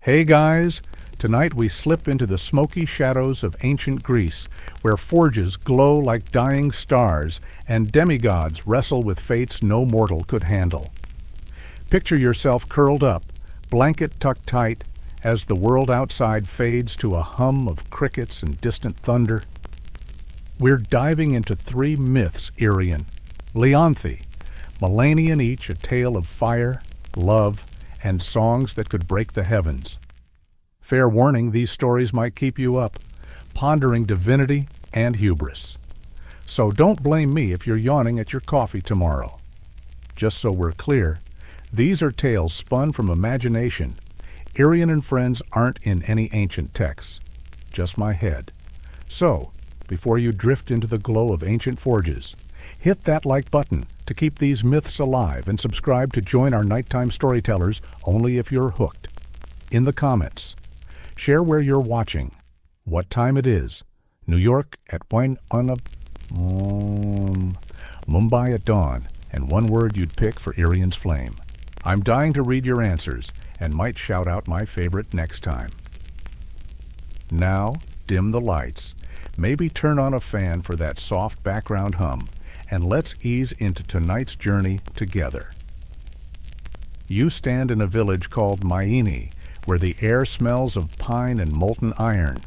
Hey guys, tonight we slip into the smoky shadows of ancient Greece, where forges glow like dying stars and demigods wrestle with fates no mortal could handle. Picture yourself curled up, blanket tucked tight, as the world outside fades to a hum of crickets and distant thunder. We're diving into three myths, Irian, Leonthe, millennian each a tale of fire, love, and songs that could break the heavens. Fair warning, these stories might keep you up, pondering divinity and hubris. So don't blame me if you're yawning at your coffee tomorrow. Just so we're clear, these are tales spun from imagination. Irian and friends aren't in any ancient texts, just my head. So, before you drift into the glow of ancient forges, hit that like button to keep these myths alive and subscribe to join our nighttime storytellers only if you're hooked. In the comments, share where you're watching, what time it is, New York at Mumbai at dawn, and one word you'd pick for Irian's flame. I'm dying to read your answers and might shout out my favorite next time. Now, dim the lights, maybe turn on a fan for that soft background hum, and let's ease into tonight's journey together. You stand in a village called Myini, where the air smells of pine and molten iron.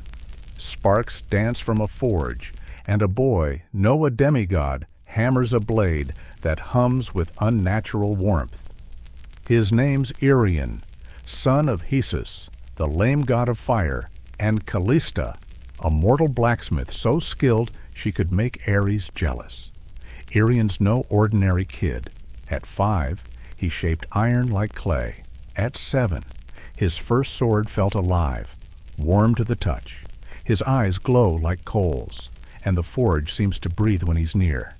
Sparks dance from a forge, and a boy, no a demigod, hammers a blade that hums with unnatural warmth. His name's Irian, son of Hesus, the lame god of fire, and Callista, a mortal blacksmith so skilled she could make Ares jealous. Irian's no ordinary kid. At 5, he shaped iron like clay. At 7, his first sword felt alive, warm to the touch. His eyes glow like coals, and the forge seems to breathe when he's near.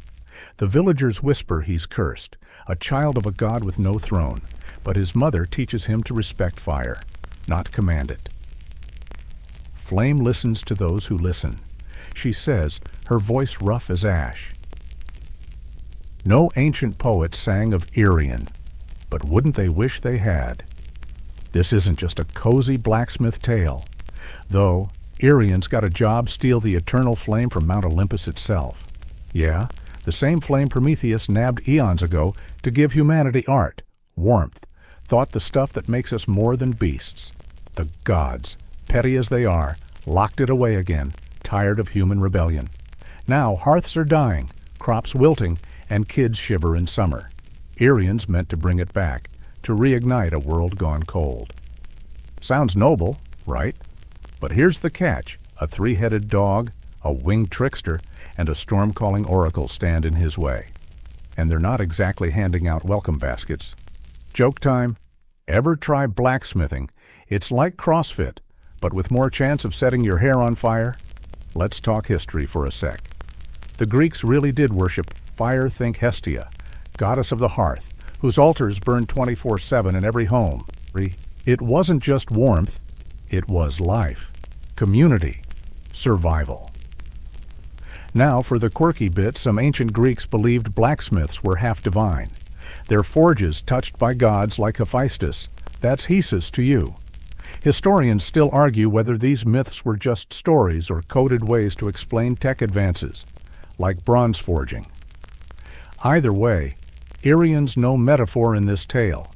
The villagers whisper he's cursed, a child of a god with no throne, but his mother teaches him to respect fire, not command it. Flame listens to those who listen. She says, her voice rough as ash. No ancient poet sang of Irian, but wouldn't they wish they had? This isn't just a cozy blacksmith tale, though Irian's got a job steal the eternal flame from Mount Olympus itself. Yeah, the same flame Prometheus nabbed eons ago to give humanity art, warmth, thought the stuff that makes us more than beasts. The gods, petty as they are, locked it away again, tired of human rebellion. Now hearths are dying, crops wilting, and kids shiver in summer. Irian's meant to bring it back, to reignite a world gone cold. Sounds noble, right? But here's the catch. A 3-headed dog, a winged trickster, and a storm-calling oracle stand in his way. And they're not exactly handing out welcome baskets. Joke time. Ever try blacksmithing? It's like CrossFit, but with more chance of setting your hair on fire. Let's talk history for a sec. The Greeks really did worship fire. Think Hestia, goddess of the hearth, whose altars burned 24/7 in every home. It wasn't just warmth, it was life, community, survival. Now for the quirky bit, some ancient Greeks believed blacksmiths were half divine. Their forges touched by gods like Hephaestus. That's Hesus to you. Historians still argue whether these myths were just stories or coded ways to explain tech advances, like bronze forging. Either way, Irian's no metaphor in this tale.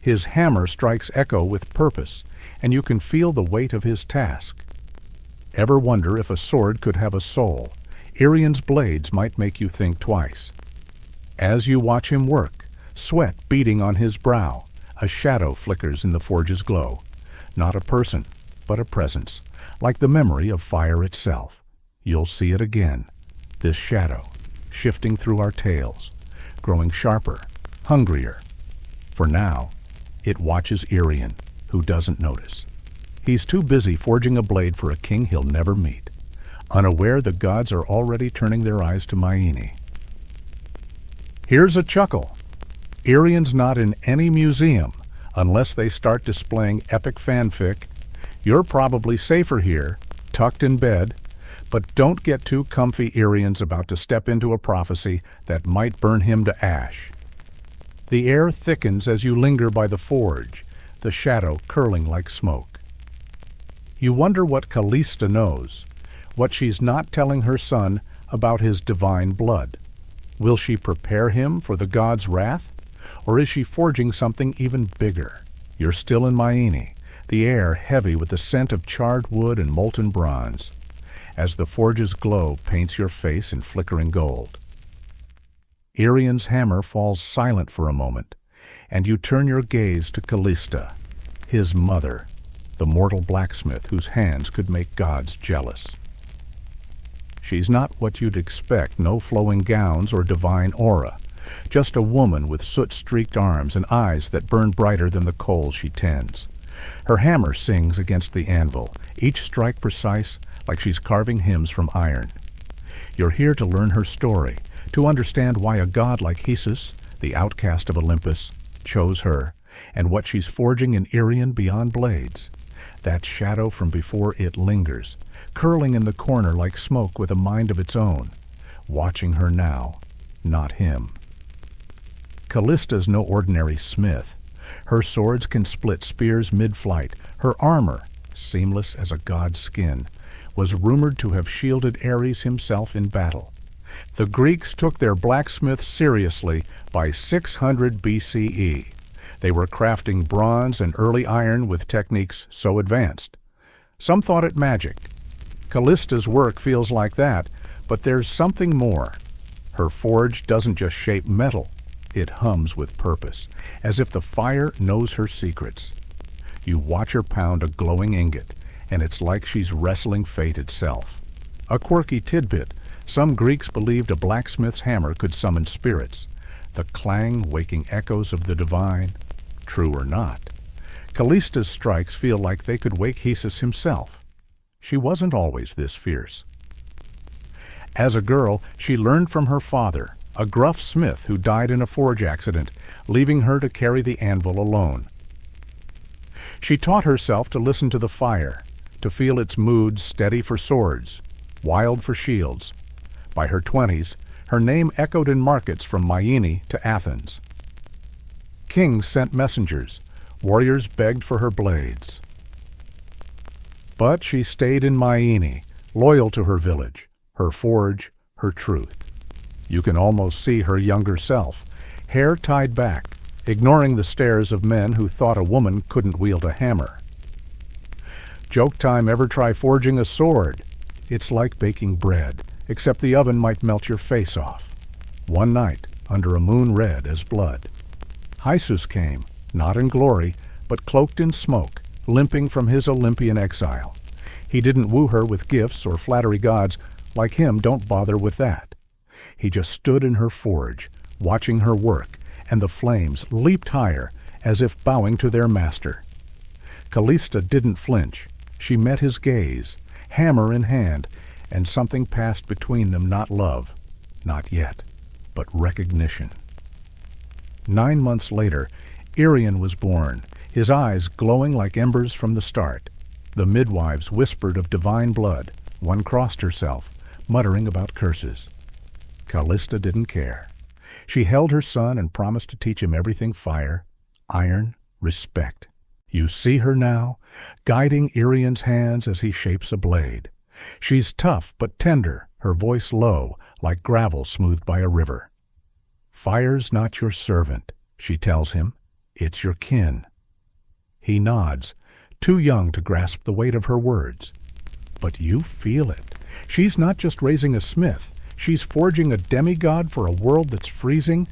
His hammer strikes echo with purpose, and you can feel the weight of his task. Ever wonder if a sword could have a soul? Irian's blades might make you think twice. As you watch him work, sweat beading on his brow, a shadow flickers in the forge's glow. Not a person, but a presence, like the memory of fire itself. You'll see it again, this shadow, shifting through our tales, growing sharper, hungrier. For now, it watches Irian, who doesn't notice. He's too busy forging a blade for a king he'll never meet. Unaware the gods are already turning their eyes to Myini. Here's a chuckle. Irian's not in any museum unless they start displaying epic fanfic. You're probably safer here, tucked in bed, but don't get too comfy. Irian's about to step into a prophecy that might burn him to ash. The air thickens as you linger by the forge, the shadow curling like smoke. You wonder what Callista knows, what she's not telling her son about his divine blood. Will she prepare him for the god's wrath? Or is she forging something even bigger? You're still in Myini, the air heavy with the scent of charred wood and molten bronze, as the forge's glow paints your face in flickering gold. Irian's hammer falls silent for a moment, and you turn your gaze to Callista, his mother, the mortal blacksmith whose hands could make gods jealous. She's not what you'd expect, no flowing gowns or divine aura, just a woman with soot-streaked arms and eyes that burn brighter than the coals she tends. Her hammer sings against the anvil, each strike precise, like she's carving hymns from iron. You're here to learn her story, to understand why a god like Hesus, the outcast of Olympus, chose her, and what she's forging in Irian beyond blades. That shadow from before it lingers, curling in the corner like smoke with a mind of its own, watching her now, not him. Callista's no ordinary smith. Her swords can split spears mid-flight. Her armor, seamless as a god's skin, was rumored to have shielded Ares himself in battle. The Greeks took their blacksmiths seriously by 600 BCE. They were crafting bronze and early iron with techniques so advanced. Some thought it magic. Callista's work feels like that, but there's something more. Her forge doesn't just shape metal. It hums with purpose, as if the fire knows her secrets. You watch her pound a glowing ingot, and it's like she's wrestling fate itself. A quirky tidbit: some Greeks believed a blacksmith's hammer could summon spirits, the clang waking echoes of the divine. True or not, Callista's strikes feel like they could wake Hesus himself. She wasn't always this fierce. As a girl, she learned from her father, a gruff smith who died in a forge accident, leaving her to carry the anvil alone. She taught herself to listen to the fire, to feel its moods steady for swords, wild for shields. By her 20s, her name echoed in markets from Myini to Athens. Kings sent messengers, warriors begged for her blades. But she stayed in Myini, loyal to her village, her forge, her truth. You can almost see her younger self, hair tied back, ignoring the stares of men who thought a woman couldn't wield a hammer. Joke time, ever try forging a sword? It's like baking bread, except the oven might melt your face off. One night, under a moon red as blood, Hesus came, not in glory, but cloaked in smoke, limping from his Olympian exile. He didn't woo her with gifts or flattery gods. Like him, don't bother with that. He just stood in her forge, watching her work, and the flames leaped higher, as if bowing to their master. Callista didn't flinch. She met his gaze, hammer in hand, and something passed between them, not love, not yet, but recognition. 9 months later, Irian was born, his eyes glowing like embers from the start. The midwives whispered of divine blood. One crossed herself, muttering about curses. Callista didn't care. She held her son and promised to teach him everything: fire, iron, respect. You see her now, guiding Irian's hands as he shapes a blade. She's tough but tender, her voice low, like gravel smoothed by a river. Fire's not your servant, she tells him. It's your kin. He nods, too young to grasp the weight of her words. But you feel it. She's not just raising a smith. She's forging a demigod for a world that's freezing.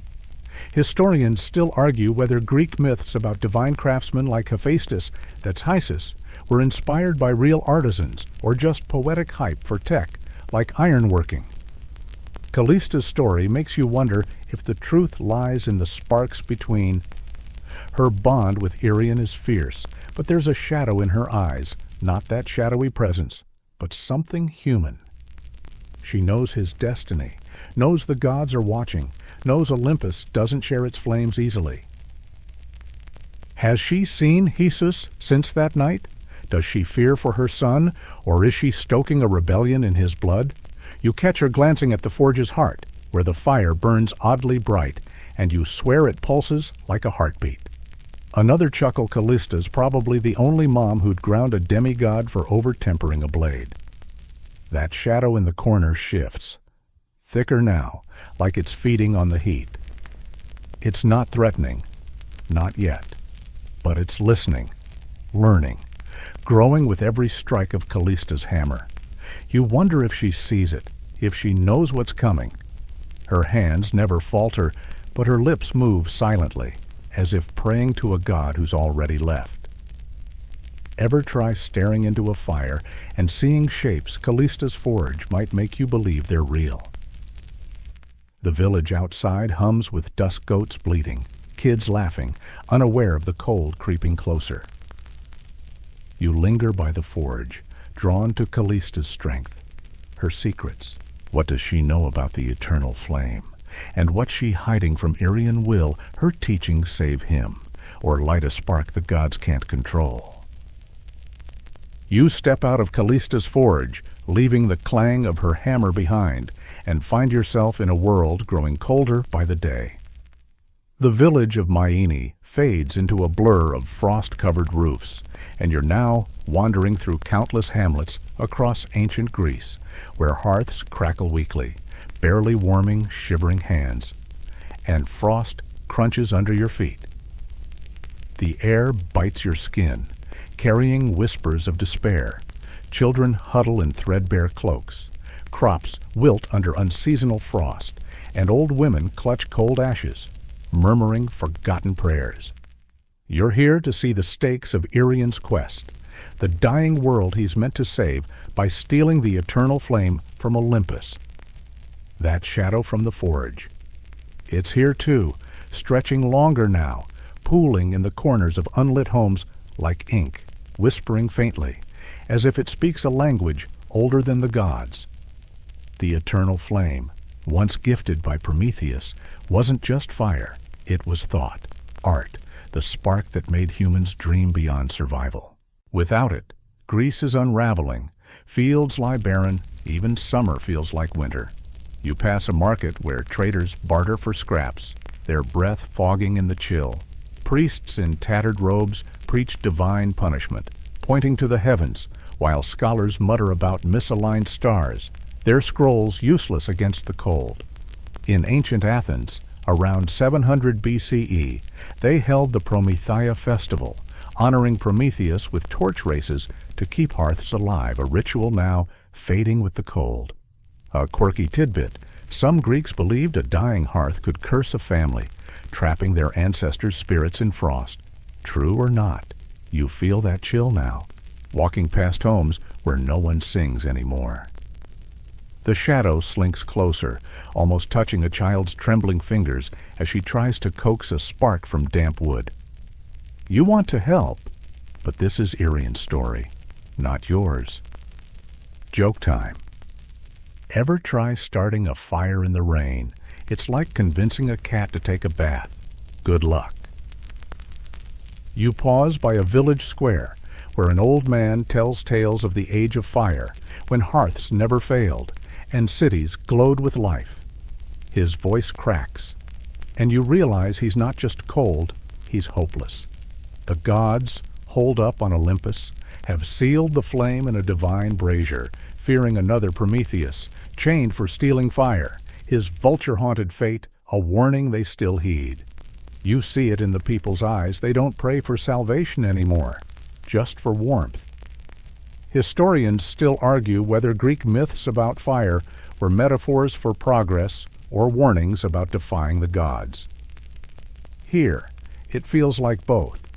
Historians still argue whether Greek myths about divine craftsmen like Hephaestus, that's Hesus, were inspired by real artisans or just poetic hype for tech, like ironworking. Callista's story makes you wonder if the truth lies in the sparks between. Her bond with Irian is fierce, but there's a shadow in her eyes, not that shadowy presence, but something human. She knows his destiny, knows the gods are watching, knows Olympus doesn't share its flames easily. Has she seen Hesus since that night? Does she fear for her son, or is she stoking a rebellion in his blood? You catch her glancing at the forge's heart, where the fire burns oddly bright, and you swear it pulses like a heartbeat. Another chuckle. Callista's probably the only mom who'd ground a demigod for over-tempering a blade. That shadow in the corner shifts. Thicker now, like it's feeding on the heat. It's not threatening. Not yet. But it's listening, learning, growing with every strike of Callista's hammer. You wonder if she sees it, if she knows what's coming. Her hands never falter, but her lips move silently, as if praying to a god who's already left. Ever try staring into a fire and seeing shapes Callista's forge might make you believe they're real? The village outside hums with dusk goats bleating, kids laughing, unaware of the cold creeping closer. You linger by the forge, drawn to Callista's strength, her secrets. What does she know about the eternal flame? And what's she hiding from Irian? Will her teachings save him, or light a spark the gods can't control? You step out of Callista's forge, leaving the clang of her hammer behind, and find yourself in a world growing colder by the day. The village of Myini fades into a blur of frost-covered roofs, and you're now wandering through countless hamlets across ancient Greece, where hearths crackle weakly, barely warming shivering hands, and frost crunches under your feet. The air bites your skin, carrying whispers of despair. Children huddle in threadbare cloaks, crops wilt under unseasonal frost, and old women clutch cold ashes, murmuring forgotten prayers. You're here to see the stakes of Irian's quest, the dying world he's meant to save by stealing the eternal flame from Olympus. That shadow from the forge. It's here too, stretching longer now, pooling in the corners of unlit homes like ink, whispering faintly, as if it speaks a language older than the gods. The eternal flame, once gifted by Prometheus, wasn't just fire, it was thought, art, the spark that made humans dream beyond survival. Without it, Greece is unraveling, fields lie barren, even summer feels like winter. You pass a market where traders barter for scraps, their breath fogging in the chill. Priests in tattered robes preach divine punishment, pointing to the heavens, while scholars mutter about misaligned stars, their scrolls useless against the cold. In ancient Athens, around 700 BCE, they held the Promethea festival, honoring Prometheus with torch races to keep hearths alive, a ritual now fading with the cold. A quirky tidbit, some Greeks believed a dying hearth could curse a family, trapping their ancestors' spirits in frost. True or not, you feel that chill now, walking past homes where no one sings anymore. The shadow slinks closer, almost touching a child's trembling fingers as she tries to coax a spark from damp wood. You want to help, but this is Irian's story, not yours. Joke time. Ever try starting a fire in the rain? It's like convincing a cat to take a bath. Good luck. You pause by a village square, where an old man tells tales of the age of fire, when hearths never failed, and cities glowed with life. His voice cracks, and you realize he's not just cold, he's hopeless. The gods, holed up on Olympus, have sealed the flame in a divine brazier, fearing another Prometheus, chained for stealing fire, his vulture-haunted fate a warning they still heed. You see it in the people's eyes. They don't pray for salvation anymore, just for warmth. Historians still argue whether Greek myths about fire were metaphors for progress or warnings about defying the gods. Here, it feels like both.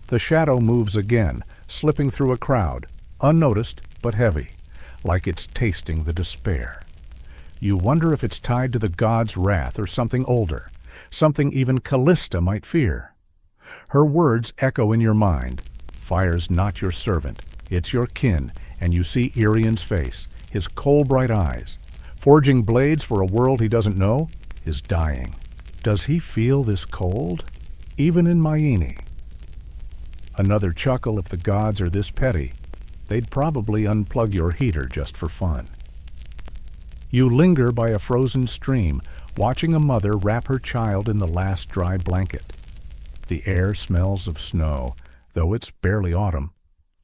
The shadow moves again, slipping through a crowd, unnoticed but heavy, like it's tasting the despair. You wonder if it's tied to the god's wrath or something older, something even Callista might fear. Her words echo in your mind. Fire's not your servant, it's your kin, and you see Irian's face, his coal-bright eyes. Forging blades for a world he doesn't know is dying. Does he feel this cold? Even in Myini. Another chuckle. If the gods are this petty, they'd probably unplug your heater just for fun. You linger by a frozen stream, watching a mother wrap her child in the last dry blanket. The air smells of snow, though it's barely autumn.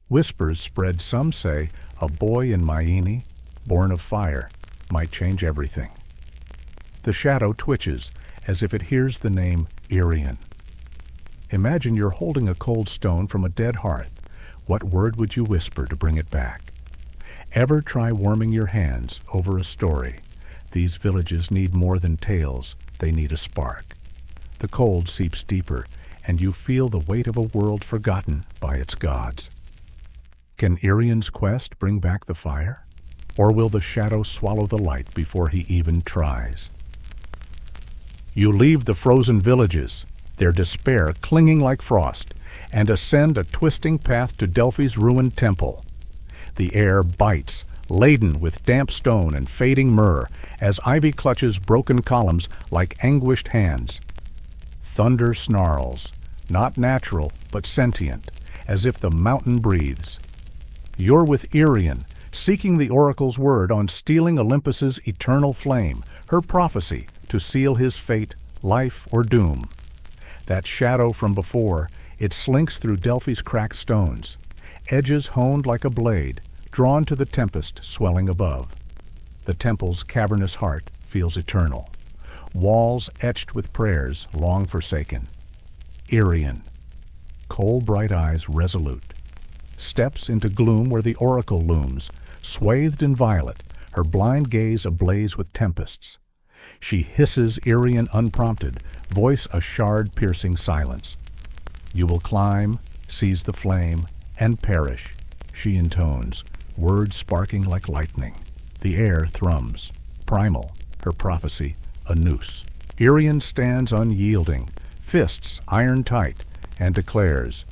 Whispers spread, some say, a boy in Myene, born of fire, might change everything. The shadow twitches, as if it hears the name Irian. Imagine you're holding a cold stone from a dead hearth. What word would you whisper to bring it back? Ever try warming your hands over a story? These villages need more than tales, they need a spark. The cold seeps deeper, and you feel the weight of a world forgotten by its gods. Can Irian's quest bring back the fire? Or will the shadow swallow the light before he even tries? You leave the frozen villages, their despair clinging like frost, and ascend a twisting path to Delphi's ruined temple. The air bites, laden with damp stone and fading myrrh, as ivy clutches broken columns like anguished hands. Thunder snarls, not natural but sentient, as if the mountain breathes. You're with Irian, seeking the oracle's word on stealing Olympus's eternal flame, her prophecy to seal his fate, life or doom. That shadow from before, it slinks through Delphi's cracked stones, edges honed like a blade, drawn to the tempest swelling above. The temple's cavernous heart feels eternal. Walls etched with prayers long forsaken. Irian, coal bright eyes resolute, steps into gloom where the oracle looms, swathed in violet, her blind gaze ablaze with tempests. She hisses Irian unprompted, voice a shard-piercing silence. You will climb, seize the flame, and perish, she intones, words sparking like lightning. The air thrums, primal, her prophecy a noose. Irian stands unyielding, fists iron tight, and declares,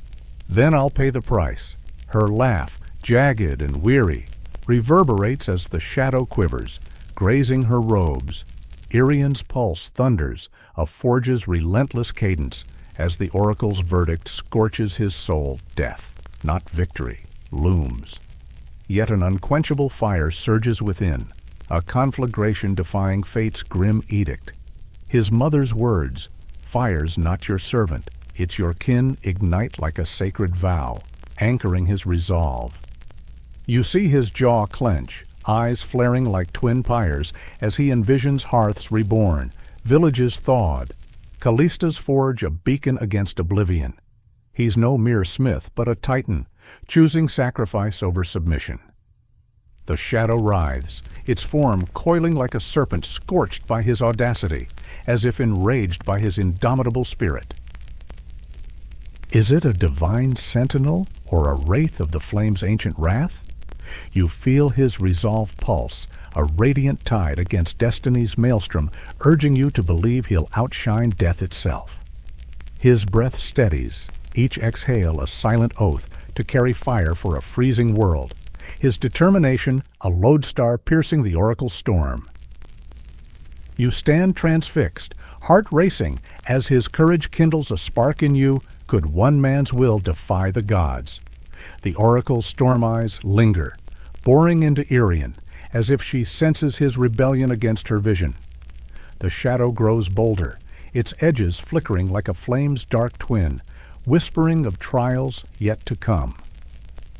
"Then I'll pay the price." Her laugh, jagged and weary, reverberates as the shadow quivers, grazing her robes. Irian's pulse thunders, a forge's relentless cadence, as the oracle's verdict scorches his soul. Death, not victory, looms. Yet an unquenchable fire surges within, a conflagration defying fate's grim edict. His mother's words, "Fire's not your servant, it's your kin," ignite like a sacred vow, anchoring his resolve. You see his jaw clench, eyes flaring like twin pyres as he envisions hearths reborn, villages thawed, Callista's forge a beacon against oblivion. He's no mere smith, but a titan, choosing sacrifice over submission. The shadow writhes, its form coiling like a serpent scorched by his audacity, as if enraged by his indomitable spirit. Is it a divine sentinel or a wraith of the flame's ancient wrath? You feel his resolve pulse, a radiant tide against destiny's maelstrom, urging you to believe he'll outshine death itself. His breath steadies, each exhale a silent oath to carry fire for a freezing world. His determination a lodestar piercing the oracle's storm. You stand transfixed, heart racing, as his courage kindles a spark in you. Could one man's will defy the gods? The oracle's storm eyes linger, boring into Irian, as if she senses his rebellion against her vision. The shadow grows bolder, its edges flickering like a flame's dark twin, whispering of trials yet to come.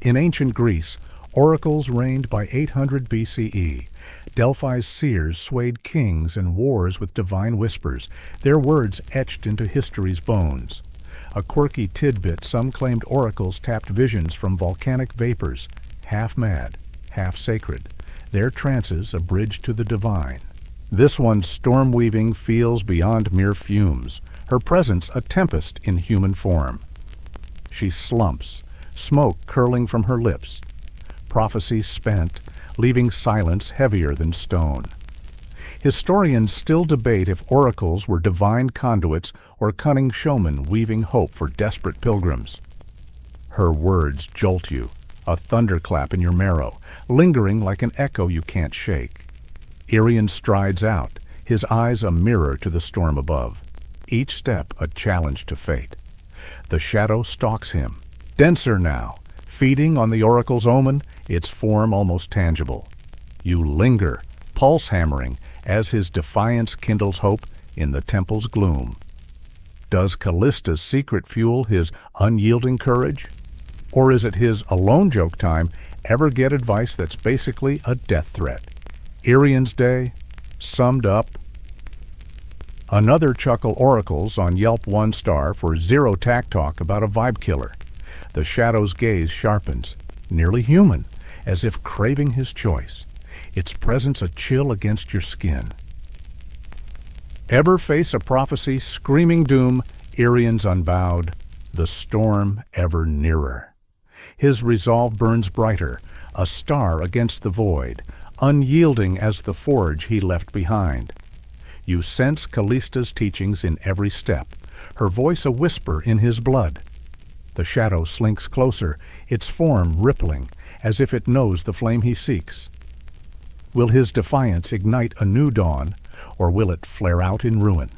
In ancient Greece, oracles reigned by 800 BCE. Delphi's seers swayed kings and wars with divine whispers, their words etched into history's bones. A quirky tidbit, some claimed oracles tapped visions from volcanic vapors, half mad, half sacred, their trances a bridge to the divine. This one's storm-weaving feels beyond mere fumes, her presence a tempest in human form. She slumps, smoke curling from her lips, prophecy spent, leaving silence heavier than stone. Historians still debate if oracles were divine conduits or cunning showmen weaving hope for desperate pilgrims. Her words jolt you, a thunderclap in your marrow, lingering like an echo you can't shake. Irian strides out, his eyes a mirror to the storm above, each step a challenge to fate. The shadow stalks him, denser now, feeding on the oracle's omen, its form almost tangible. You linger, pulse hammering, as his defiance kindles hope in the temple's gloom. Does Callista's secret fuel his unyielding courage? Or is it his alone joke time ever get advice that's basically a death threat? Irian's day, summed up. Another chuckle oracles on Yelp 1 star for zero tact talk about a vibe killer. The shadow's gaze sharpens, nearly human, as if craving his choice. Its presence a chill against your skin. Ever face a prophecy screaming doom, Irian's unbowed, the storm ever nearer. His resolve burns brighter, a star against the void, unyielding as the forge he left behind. You sense Callista's teachings in every step, her voice a whisper in his blood. The shadow slinks closer, its form rippling, as if it knows the flame he seeks. Will his defiance ignite a new dawn, or will it flare out in ruin?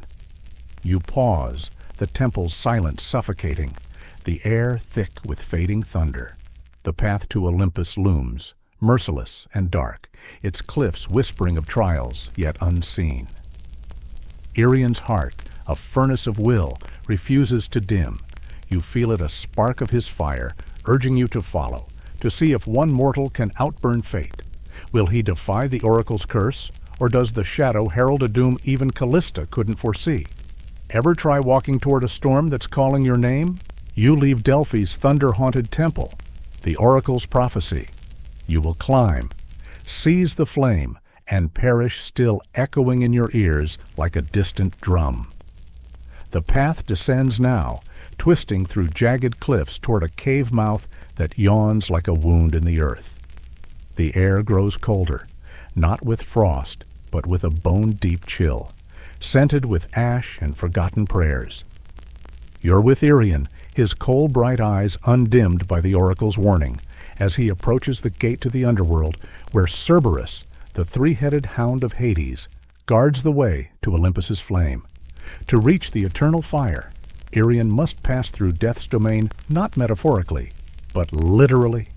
You pause, the temple's silence suffocating, the air thick with fading thunder. The path to Olympus looms, merciless and dark, its cliffs whispering of trials, yet unseen. Irian's heart, a furnace of will, refuses to dim. You feel it a spark of his fire, urging you to follow, to see if one mortal can outburn fate. Will he defy the oracle's curse, or does the shadow herald a doom even Callista couldn't foresee? Ever try walking toward a storm that's calling your name? You leave Delphi's thunder-haunted temple, the oracle's prophecy. You will climb, seize the flame, and perish still echoing in your ears like a distant drum. The path descends now, twisting through jagged cliffs toward a cave mouth that yawns like a wound in the earth. The air grows colder, not with frost, but with a bone-deep chill, scented with ash and forgotten prayers. You're with Irian, his coal-bright eyes undimmed by the oracle's warning, as he approaches the gate to the underworld, where Cerberus, the three-headed hound of Hades, guards the way to Olympus's flame. To reach the eternal fire, Irian must pass through death's domain not metaphorically, but literally.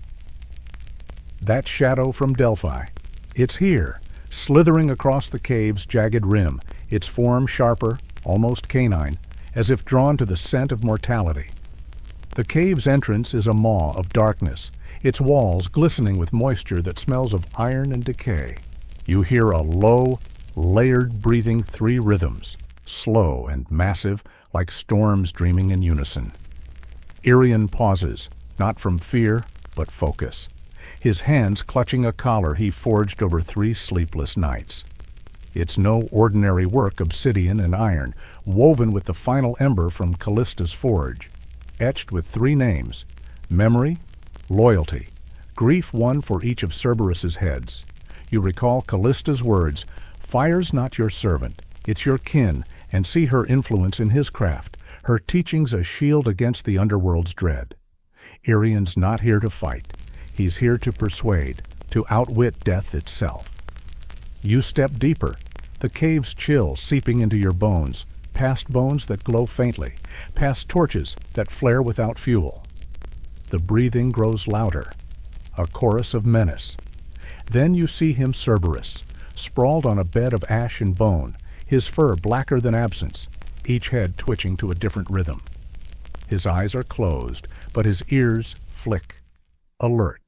That shadow from Delphi, it's here, slithering across the cave's jagged rim, its form sharper, almost canine, as if drawn to the scent of mortality. The cave's entrance is a maw of darkness, its walls glistening with moisture that smells of iron and decay. You hear a low, layered breathing three rhythms, slow and massive, like storms dreaming in unison. Irian pauses, not from fear, but focus, his hands clutching a collar he forged over 3 sleepless nights. It's no ordinary work, obsidian and iron, woven with the final ember from Callista's forge, etched with 3 names: memory, loyalty, grief, one for each of Cerberus's heads. You recall Callista's words, "Fire's not your servant, it's your kin," and see her influence in his craft, her teachings a shield against the underworld's dread. Irian's not here to fight. He's here to persuade, to outwit death itself. You step deeper, the cave's chill seeping into your bones, past bones that glow faintly, past torches that flare without fuel. The breathing grows louder, a chorus of menace. Then you see him, Cerberus, sprawled on a bed of ash and bone, his fur blacker than absence, each head twitching to a different rhythm. His eyes are closed, but his ears flick, alert.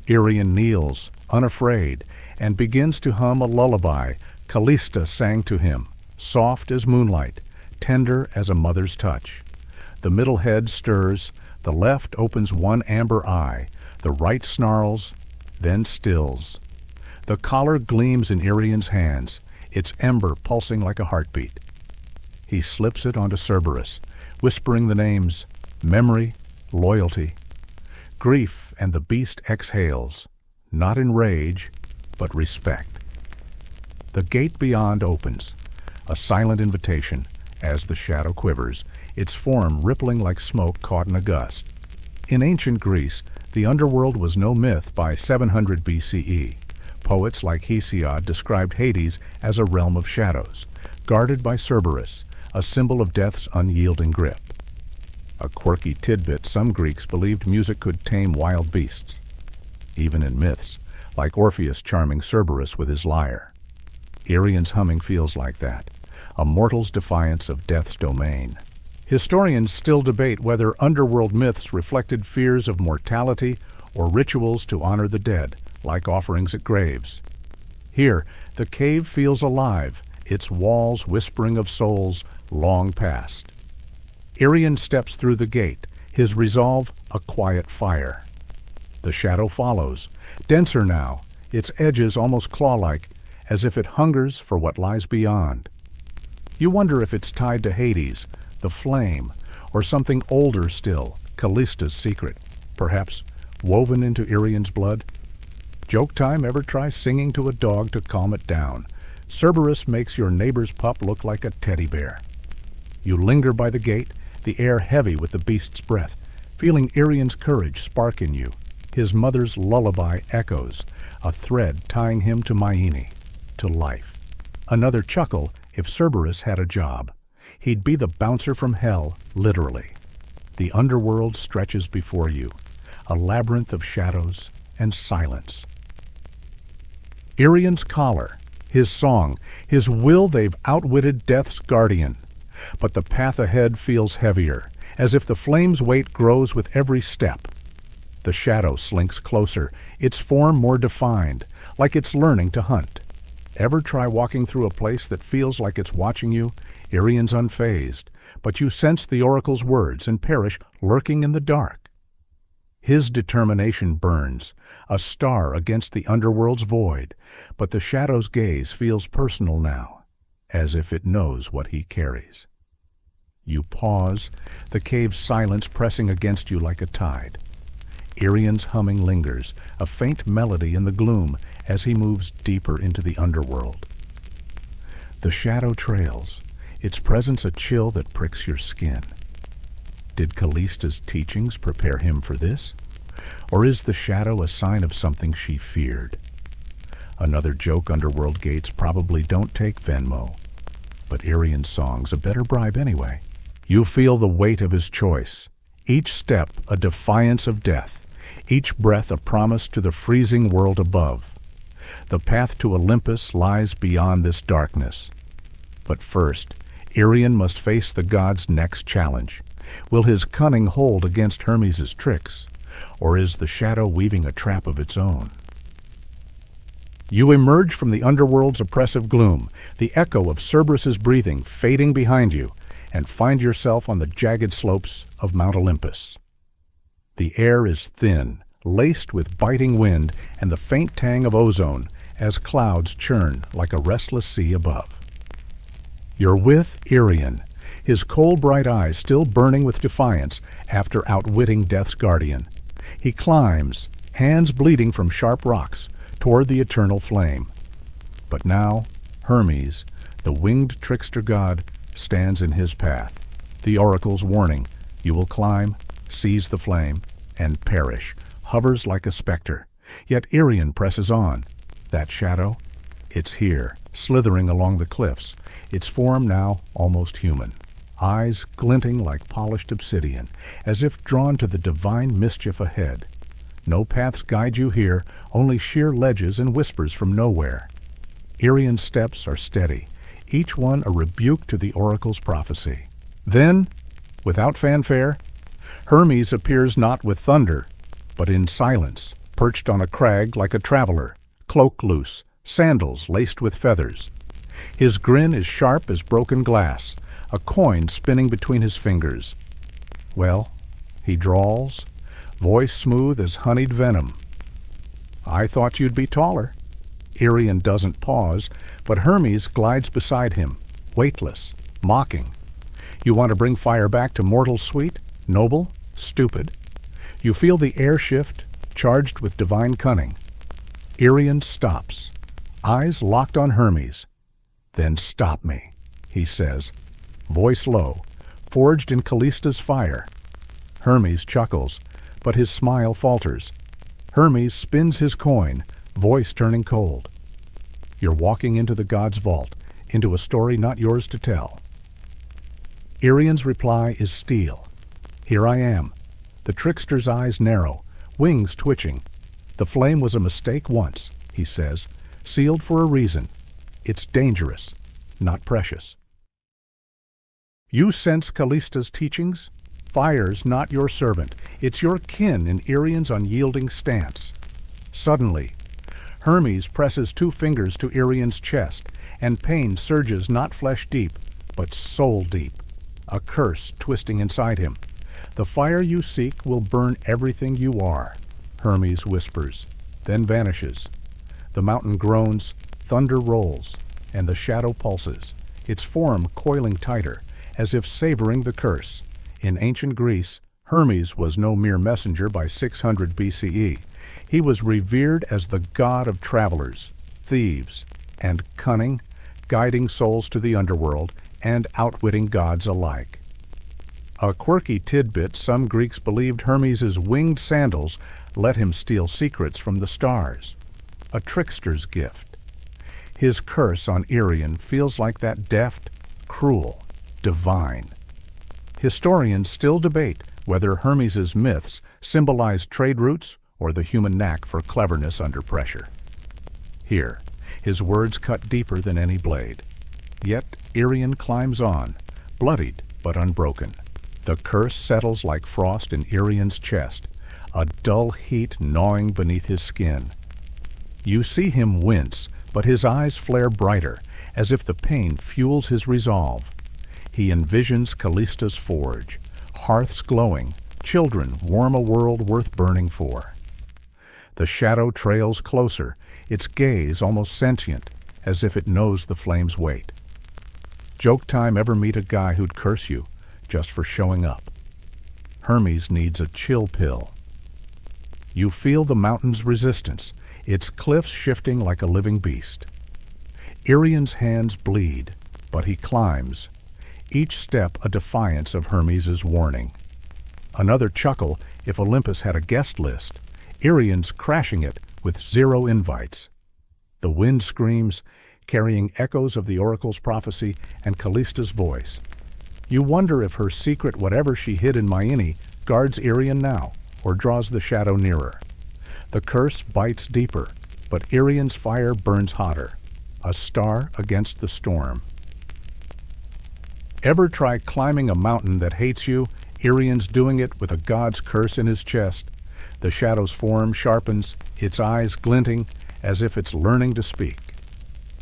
Irian kneels, unafraid, and begins to hum a lullaby Callista sang to him, soft as moonlight, tender as a mother's touch. The middle head stirs, the left opens one amber eye, the right snarls, then stills. The collar gleams in Irian's hands, its ember pulsing like a heartbeat. He slips it onto Cerberus, whispering the names memory, loyalty, grief, and the beast exhales, not in rage, but respect. The gate beyond opens, a silent invitation, as the shadow quivers, its form rippling like smoke caught in a gust. In ancient Greece, the underworld was no myth by 700 BCE. Poets like Hesiod described Hades as a realm of shadows, guarded by Cerberus, a symbol of death's unyielding grip. A quirky tidbit, some Greeks believed music could tame wild beasts, even in myths, like Orpheus charming Cerberus with his lyre. Irian's humming feels like that, a mortal's defiance of death's domain. Historians still debate whether underworld myths reflected fears of mortality or rituals to honor the dead, like offerings at graves. Here, the cave feels alive, its walls whispering of souls long past. Irian steps through the gate, his resolve a quiet fire. The shadow follows, denser now, its edges almost claw-like, as if it hungers for what lies beyond. You wonder if it's tied to Hades, the flame, or something older still, Callista's secret, perhaps woven into Irian's blood. Joke time, ever try singing to a dog to calm it down? Cerberus makes your neighbor's pup look like a teddy bear. You linger by the gate, the air heavy with the beast's breath, feeling Irian's courage spark in you. His mother's lullaby echoes, a thread tying him to Myene, to life. Another chuckle if Cerberus had a job. He'd be the bouncer from hell, literally. The underworld stretches before you, a labyrinth of shadows and silence. Irian's collar, his song, his will, they've outwitted death's guardian. But the path ahead feels heavier, as if the flame's weight grows with every step. The shadow slinks closer, its form more defined, like it's learning to hunt. Ever try walking through a place that feels like it's watching you? Irian's unfazed, but you sense the oracle's words and perish lurking in the dark. His determination burns, a star against the underworld's void, but the shadow's gaze feels personal now, as if it knows what he carries. You pause, the cave's silence pressing against you like a tide. Irian's humming lingers, a faint melody in the gloom as he moves deeper into the underworld. The shadow trails, its presence a chill that pricks your skin. Did Callista's teachings prepare him for this? Or is the shadow a sign of something she feared? Another joke underworld gates probably don't take Venmo, but Irian's song's a better bribe anyway. You feel the weight of his choice, each step a defiance of death, each breath a promise to the freezing world above. The path to Olympus lies beyond this darkness. But first, Irian must face the god's next challenge. Will his cunning hold against Hermes' tricks, or is the shadow weaving a trap of its own? You emerge from the underworld's oppressive gloom, the echo of Cerberus's breathing fading behind you, and find yourself on the jagged slopes of Mount Olympus. The air is thin, laced with biting wind and the faint tang of ozone as clouds churn like a restless sea above. You're with Irian, his cold bright eyes still burning with defiance after outwitting death's guardian. He climbs, hands bleeding from sharp rocks, toward the eternal flame. But now, Hermes, the winged trickster god, stands in his path. The oracle's warning, you will climb, seize the flame, and perish, hovers like a specter. Yet Irian presses on. That shadow, it's here, slithering along the cliffs, its form now almost human. Eyes glinting like polished obsidian, as if drawn to the divine mischief ahead. No paths guide you here, only sheer ledges and whispers from nowhere. Irian's steps are steady, each one a rebuke to the oracle's prophecy. Then, without fanfare, Hermes appears not with thunder, but in silence, perched on a crag like a traveler, cloak loose, sandals laced with feathers. His grin is sharp as broken glass, a coin spinning between his fingers. Well, he drawls, voice smooth as honeyed venom. I thought you'd be taller. Irian doesn't pause, but Hermes glides beside him, weightless, mocking. You want to bring fire back to mortal sweet, noble, stupid. You feel the air shift, charged with divine cunning. Irian stops, eyes locked on Hermes. Then stop me, he says, voice low, forged in Callista's fire. Hermes chuckles, but his smile falters. Hermes spins his coin, voice turning cold. You're walking into the god's vault, into a story not yours to tell. Irian's reply is steel. Here I am. The trickster's eyes narrow, wings twitching. The flame was a mistake once, he says, sealed for a reason. It's dangerous, not precious. You sense Callista's teachings? Fire's not your servant. It's your kin in Irion's unyielding stance. Suddenly, Hermes presses 2 fingers to Irion's chest, and pain surges not flesh-deep, but soul-deep, a curse twisting inside him. The fire you seek will burn everything you are, Hermes whispers, then vanishes. The mountain groans, thunder rolls, and the shadow pulses, its form coiling tighter, as if savoring the curse. In ancient Greece, Hermes was no mere messenger by 600 BCE. He was revered as the god of travelers, thieves, and cunning, guiding souls to the underworld and outwitting gods alike. A quirky tidbit: some Greeks believed Hermes' winged sandals let him steal secrets from the stars. A trickster's gift. His curse on Irion feels like that deft, cruel, divine. Historians still debate whether Hermes' myths symbolize trade routes or the human knack for cleverness under pressure. Here, his words cut deeper than any blade. Yet Irion climbs on, bloodied but unbroken. The curse settles like frost in Irion's chest, a dull heat gnawing beneath his skin. You see him wince, but his eyes flare brighter, as if the pain fuels his resolve. He envisions Callista's forge, hearths glowing, children warm a world worth burning for. The shadow trails closer, its gaze almost sentient, as if it knows the flame's weight. Joke time ever meet a guy who'd curse you just for showing up? Hermes needs a chill pill. You feel the mountain's resistance, its cliffs shifting like a living beast. Irion's hands bleed, but he climbs, each step a defiance of Hermes' warning. Another chuckle if Olympus had a guest list. Irion's crashing it with 0 invites. The wind screams, carrying echoes of the oracle's prophecy and Callista's voice. You wonder if her secret, whatever she hid in Myene, guards Irion now, or draws the shadow nearer. The curse bites deeper, but Irion's fire burns hotter, a star against the storm. Ever try climbing a mountain that hates you? Irion's doing it with a god's curse in his chest. The shadow's form sharpens, its eyes glinting, as if it's learning to speak.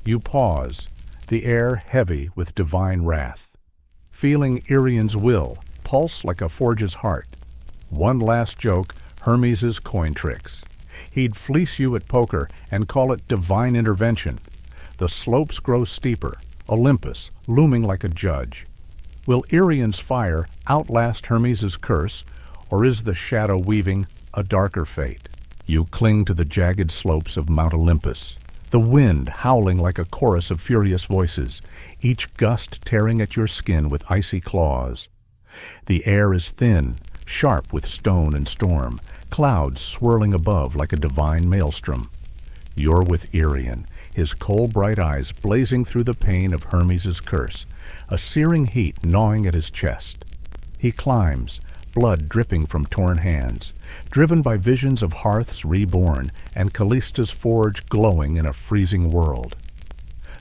You pause, the air heavy with divine wrath. Feeling Irion's will pulse like a forge's heart. One last joke, Hermes' coin tricks. He'd fleece you at poker and call it divine intervention. The slopes grow steeper, Olympus looming like a judge. Will Irion's fire outlast Hermes' curse, or is the shadow weaving a darker fate? You cling to the jagged slopes of Mount Olympus, the wind howling like a chorus of furious voices, each gust tearing at your skin with icy claws. The air is thin, sharp with stone and storm, clouds swirling above like a divine maelstrom. You're with Irion, his coal-bright eyes blazing through the pain of Hermes' curse, a searing heat gnawing at his chest. He climbs, blood dripping from torn hands, driven by visions of hearths reborn and Callista's forge glowing in a freezing world.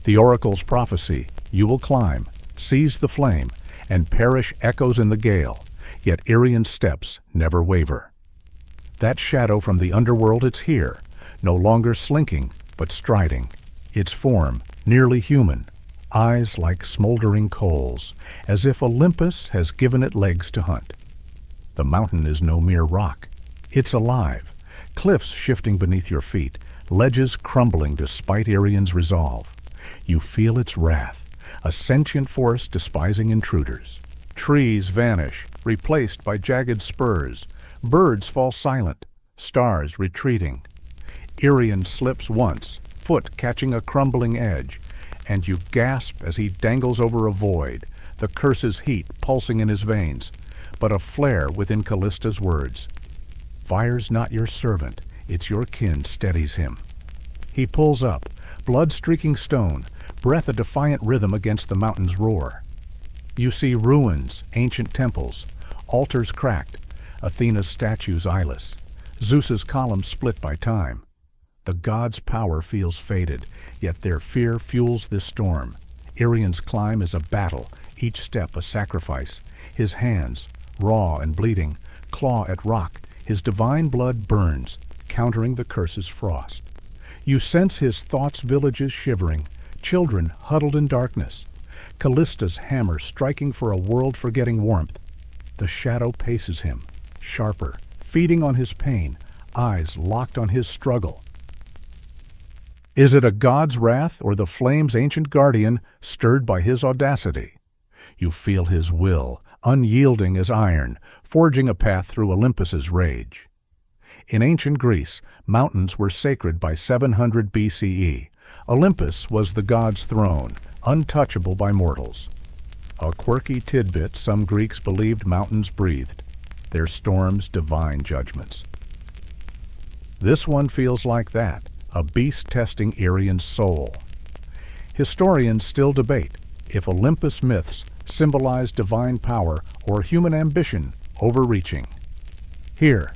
The oracle's prophecy, you will climb, seize the flame, and perish echoes in the gale, yet Irion's steps never waver. That shadow from the underworld, it's here, no longer slinking, but striding, its form nearly human, eyes like smoldering coals, as if Olympus has given it legs to hunt. The mountain is no mere rock. It's alive, cliffs shifting beneath your feet, ledges crumbling despite Irion's resolve. You feel its wrath, a sentient force despising intruders. Trees vanish, replaced by jagged spurs. Birds fall silent, stars retreating. Irion slips once, foot catching a crumbling edge, and you gasp as he dangles over a void, the curse's heat pulsing in his veins, but a flare within Callista's words. Fire's not your servant, it's your kin steadies him. He pulls up, blood-streaking stone, breath a defiant rhythm against the mountain's roar. You see ruins, ancient temples, altars cracked, Athena's statues eyeless, Zeus's columns split by time. The gods' power feels faded, yet their fear fuels this storm. Irion's climb is a battle, each step a sacrifice. His hands, raw and bleeding, claw at rock. His divine blood burns, countering the curse's frost. You sense his thoughts' villages shivering, children huddled in darkness. Callista's hammer striking for a world-forgetting warmth. The shadow paces him, sharper, feeding on his pain, eyes locked on his struggle. Is it a god's wrath or the flame's ancient guardian, stirred by his audacity? You feel his will, unyielding as iron, forging a path through Olympus's rage. In ancient Greece, mountains were sacred by 700 BCE. Olympus was the god's throne, untouchable by mortals. A quirky tidbit: some Greeks believed mountains breathed, their storms divine judgments. This one feels like that, a beast testing Irian's soul. Historians still debate if Olympus myths symbolize divine power or human ambition overreaching. Here,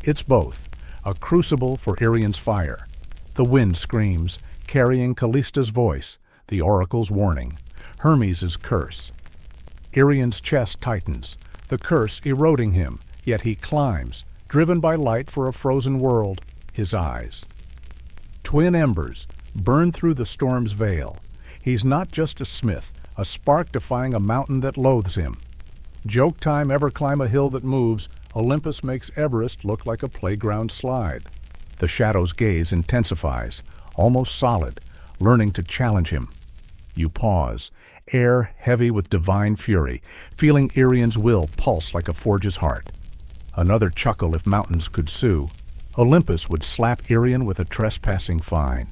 it's both, a crucible for Irian's fire. The wind screams, carrying Callista's voice, the oracle's warning, Hermes' curse. Irian's chest tightens, the curse eroding him, yet he climbs, driven by light for a frozen world, his eyes. Twin embers burn through the storm's veil. He's not just a smith, a spark defying a mountain that loathes him. Joke time: ever climb a hill that moves, Olympus makes Everest look like a playground slide. The shadow's gaze intensifies, almost solid, learning to challenge him. You pause, air heavy with divine fury, feeling Irian's will pulse like a forge's heart. Another chuckle: if mountains could sue, Olympus would slap Irian with a trespassing fine.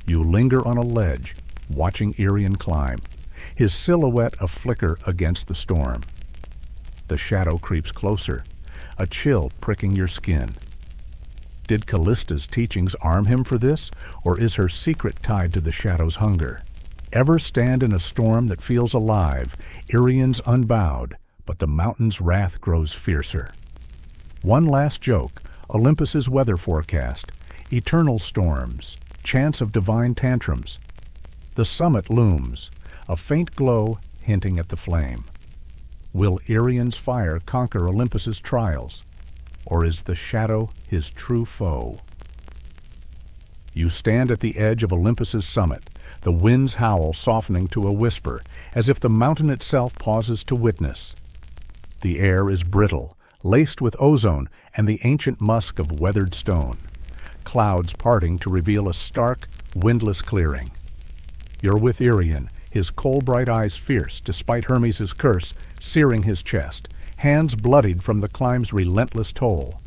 You linger on a ledge, watching Irian climb, his silhouette a flicker against the storm. The shadow creeps closer, a chill pricking your skin. Did Callista's teachings arm him for this, or is her secret tied to the shadow's hunger? Ever stand in a storm that feels alive, Irian's unbowed, but the mountain's wrath grows fiercer. One last joke: Olympus's weather forecast, eternal storms, chance of divine tantrums. The summit looms, a faint glow hinting at the flame. Will Irian's fire conquer Olympus's trials, or is the shadow his true foe? You stand at the edge of Olympus's summit, the wind's howl softening to a whisper, as if the mountain itself pauses to witness. The air is brittle, laced with ozone and the ancient musk of weathered stone, clouds parting to reveal a stark, windless clearing. You're with Irian, his coal-bright eyes fierce despite Hermes' curse searing his chest, hands bloodied from the climb's relentless toll.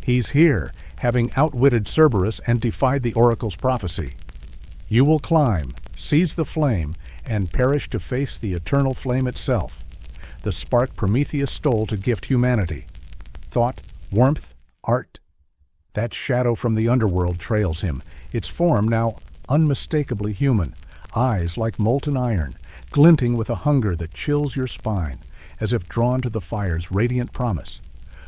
He's here, having outwitted Cerberus and defied the oracle's prophecy. You will climb, seize the flame, and perish to face the eternal flame itself, the spark Prometheus stole to gift humanity. Thought, warmth, art. That shadow from the underworld trails him, its form now unmistakably human, eyes like molten iron, glinting with a hunger that chills your spine, as if drawn to the fire's radiant promise.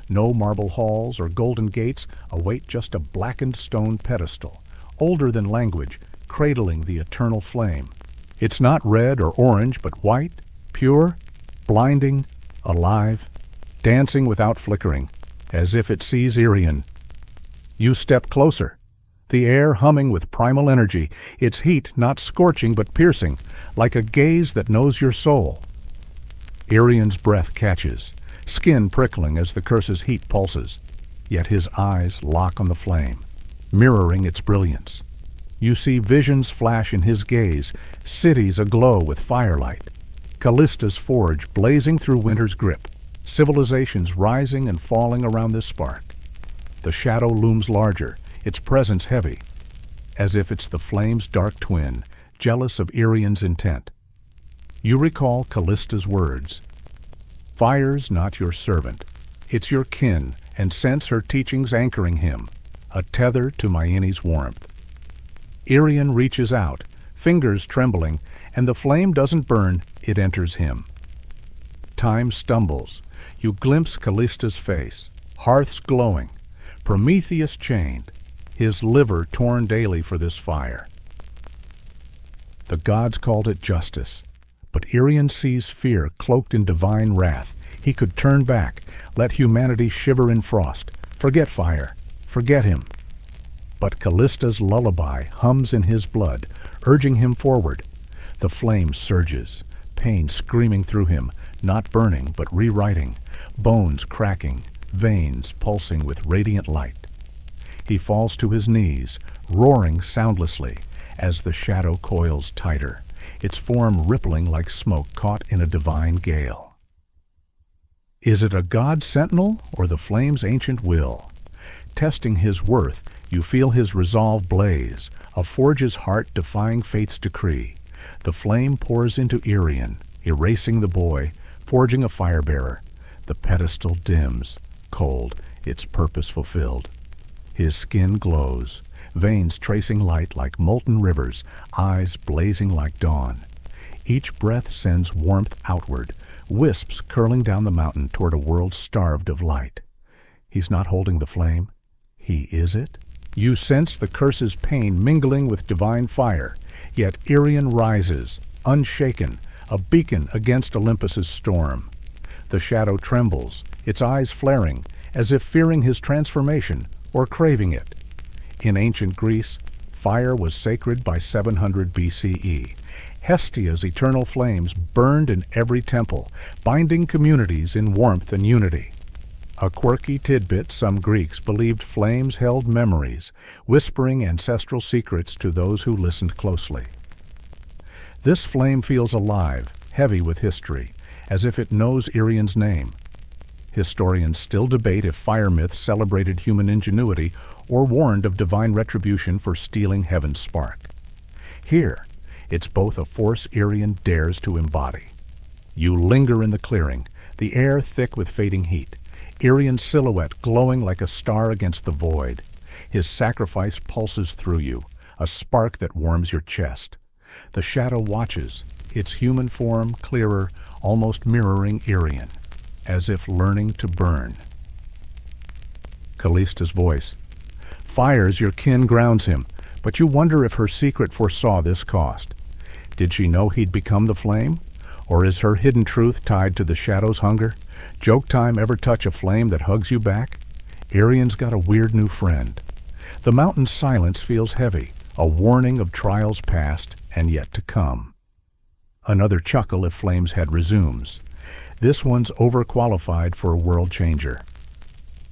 No marble halls or golden gates await, just a blackened stone pedestal, older than language, cradling the eternal flame. It's not red or orange, but white, pure, blinding, alive, dancing without flickering, as if it sees Irian. You step closer, the air humming with primal energy, its heat not scorching but piercing, like a gaze that knows your soul. Irian's breath catches, skin prickling as the curse's heat pulses, yet his eyes lock on the flame, mirroring its brilliance. You see visions flash in his gaze, cities aglow with firelight, Callista's forge blazing through winter's grip, civilizations rising and falling around this spark. The shadow looms larger, its presence heavy, as if it's the flame's dark twin, jealous of Irian's intent. You recall Callista's words. Fire's not your servant, it's your kin, and sense her teachings anchoring him, a tether to Myeni's warmth. Irian reaches out, fingers trembling, and the flame doesn't burn, it enters him. Time stumbles. You glimpse Callista's face, hearths glowing, Prometheus chained, his liver torn daily for this fire. The gods called it justice, But Irian sees fear cloaked in divine wrath. He could turn back, let humanity shiver in frost, forget fire, forget him. But Callista's lullaby hums in his blood, urging him forward. The flame surges, pain screaming through him, not burning but rewriting, bones cracking, veins pulsing with radiant light. He falls to his knees, roaring soundlessly as the shadow coils tighter, its form rippling like smoke caught in a divine gale. Is it a god sentinel or the flame's ancient will? Testing his worth, you feel his resolve blaze, a forge's heart defying fate's decree. The flame pours into Irian, erasing the boy, forging a fire-bearer. The pedestal dims, cold, its purpose fulfilled. His skin glows, veins tracing light like molten rivers, eyes blazing like dawn. Each breath sends warmth outward, wisps curling down the mountain toward a world starved of light. He's not holding the flame. He is it. You sense the curse's pain mingling with divine fire, yet Irian rises, unshaken, a beacon against Olympus's storm. The shadow trembles, its eyes flaring, as if fearing his transformation or craving it. In ancient Greece, fire was sacred by 700 BCE. Hestia's eternal flames burned in every temple, binding communities in warmth and unity. A quirky tidbit, some Greeks believed flames held memories, whispering ancestral secrets to those who listened closely. This flame feels alive, heavy with history, as if it knows Irian's name. Historians still debate if fire myths celebrated human ingenuity or warned of divine retribution for stealing heaven's spark. Here, it's both a force Irian dares to embody. You linger in the clearing, the air thick with fading heat. Irian's silhouette glowing like a star against the void. His sacrifice pulses through you, a spark that warms your chest. The shadow watches, its human form clearer, almost mirroring Irian, as if learning to burn. Callista's voice. Fires your kin grounds him, but you wonder if her secret foresaw this cost. Did she know he'd become the flame? Or is her hidden truth tied to the shadow's hunger? Joke time ever touch a flame that hugs you back? Irian's got a weird new friend. The mountain's silence feels heavy, a warning of trials past and yet to come. Another chuckle if Flame's head resumes. This one's overqualified for a world changer.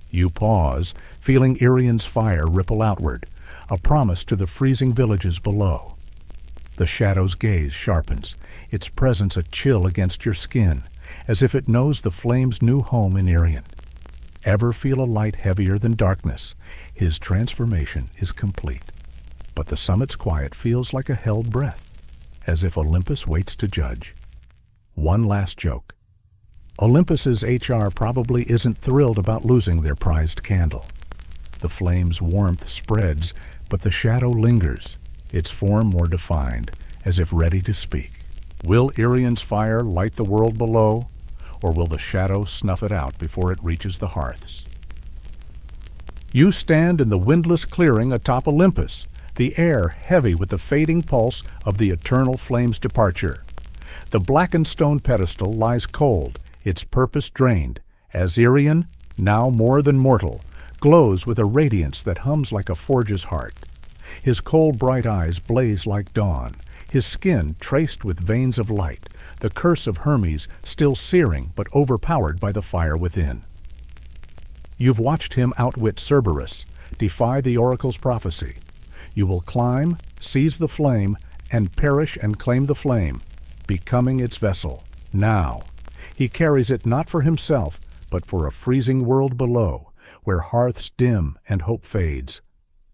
You pause, feeling Irian's fire ripple outward, a promise to the freezing villages below. The shadow's gaze sharpens, its presence a chill against your skin, as if it knows the flame's new home in Irian. Ever feel a light heavier than darkness? His transformation is complete. But the summit's quiet feels like a held breath, as if Olympus waits to judge. One last joke. Olympus's HR probably isn't thrilled about losing their prized candle. The flame's warmth spreads, but the shadow lingers, its form more defined, as if ready to speak. Will Irian's fire light the world below, or will the shadow snuff it out before it reaches the hearths? You stand in the windless clearing atop Olympus, the air heavy with the fading pulse of the eternal flame's departure. The blackened stone pedestal lies cold, its purpose drained, as Irian, now more than mortal, glows with a radiance that hums like a forge's heart. His cold bright eyes blaze like dawn, his skin traced with veins of light, the curse of Hermes still searing but overpowered by the fire within. You've watched him outwit Cerberus, defy the oracle's prophecy. You will climb, seize the flame, and perish and claim the flame, becoming its vessel, now. He carries it not for himself, but for a freezing world below, where hearths dim and hope fades.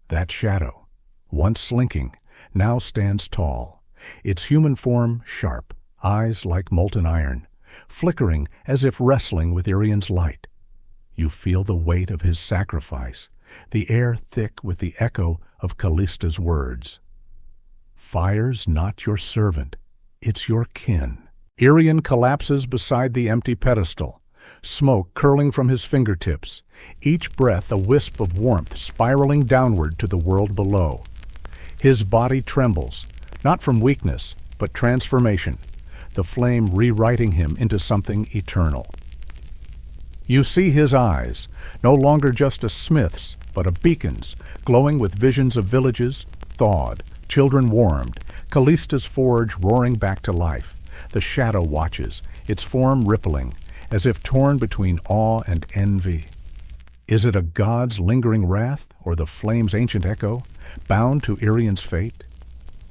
That shadow, once slinking, now stands tall, its human form sharp, eyes like molten iron, flickering as if wrestling with Irian's light. You feel the weight of his sacrifice, the air thick with the echo of Callista's words. Fire's not your servant, it's your kin. Irian collapses beside the empty pedestal, smoke curling from his fingertips, each breath a wisp of warmth spiraling downward to the world below. His body trembles, not from weakness, but transformation. the flame rewriting him into something eternal. You see his eyes, no longer just a smith's, but a beacon's, glowing with visions of villages thawed, children warmed, Callista's forge roaring back to life. The shadow watches, its form rippling, as if torn between awe and envy. Is it a god's lingering wrath, or the flame's ancient echo, bound to Irian's fate?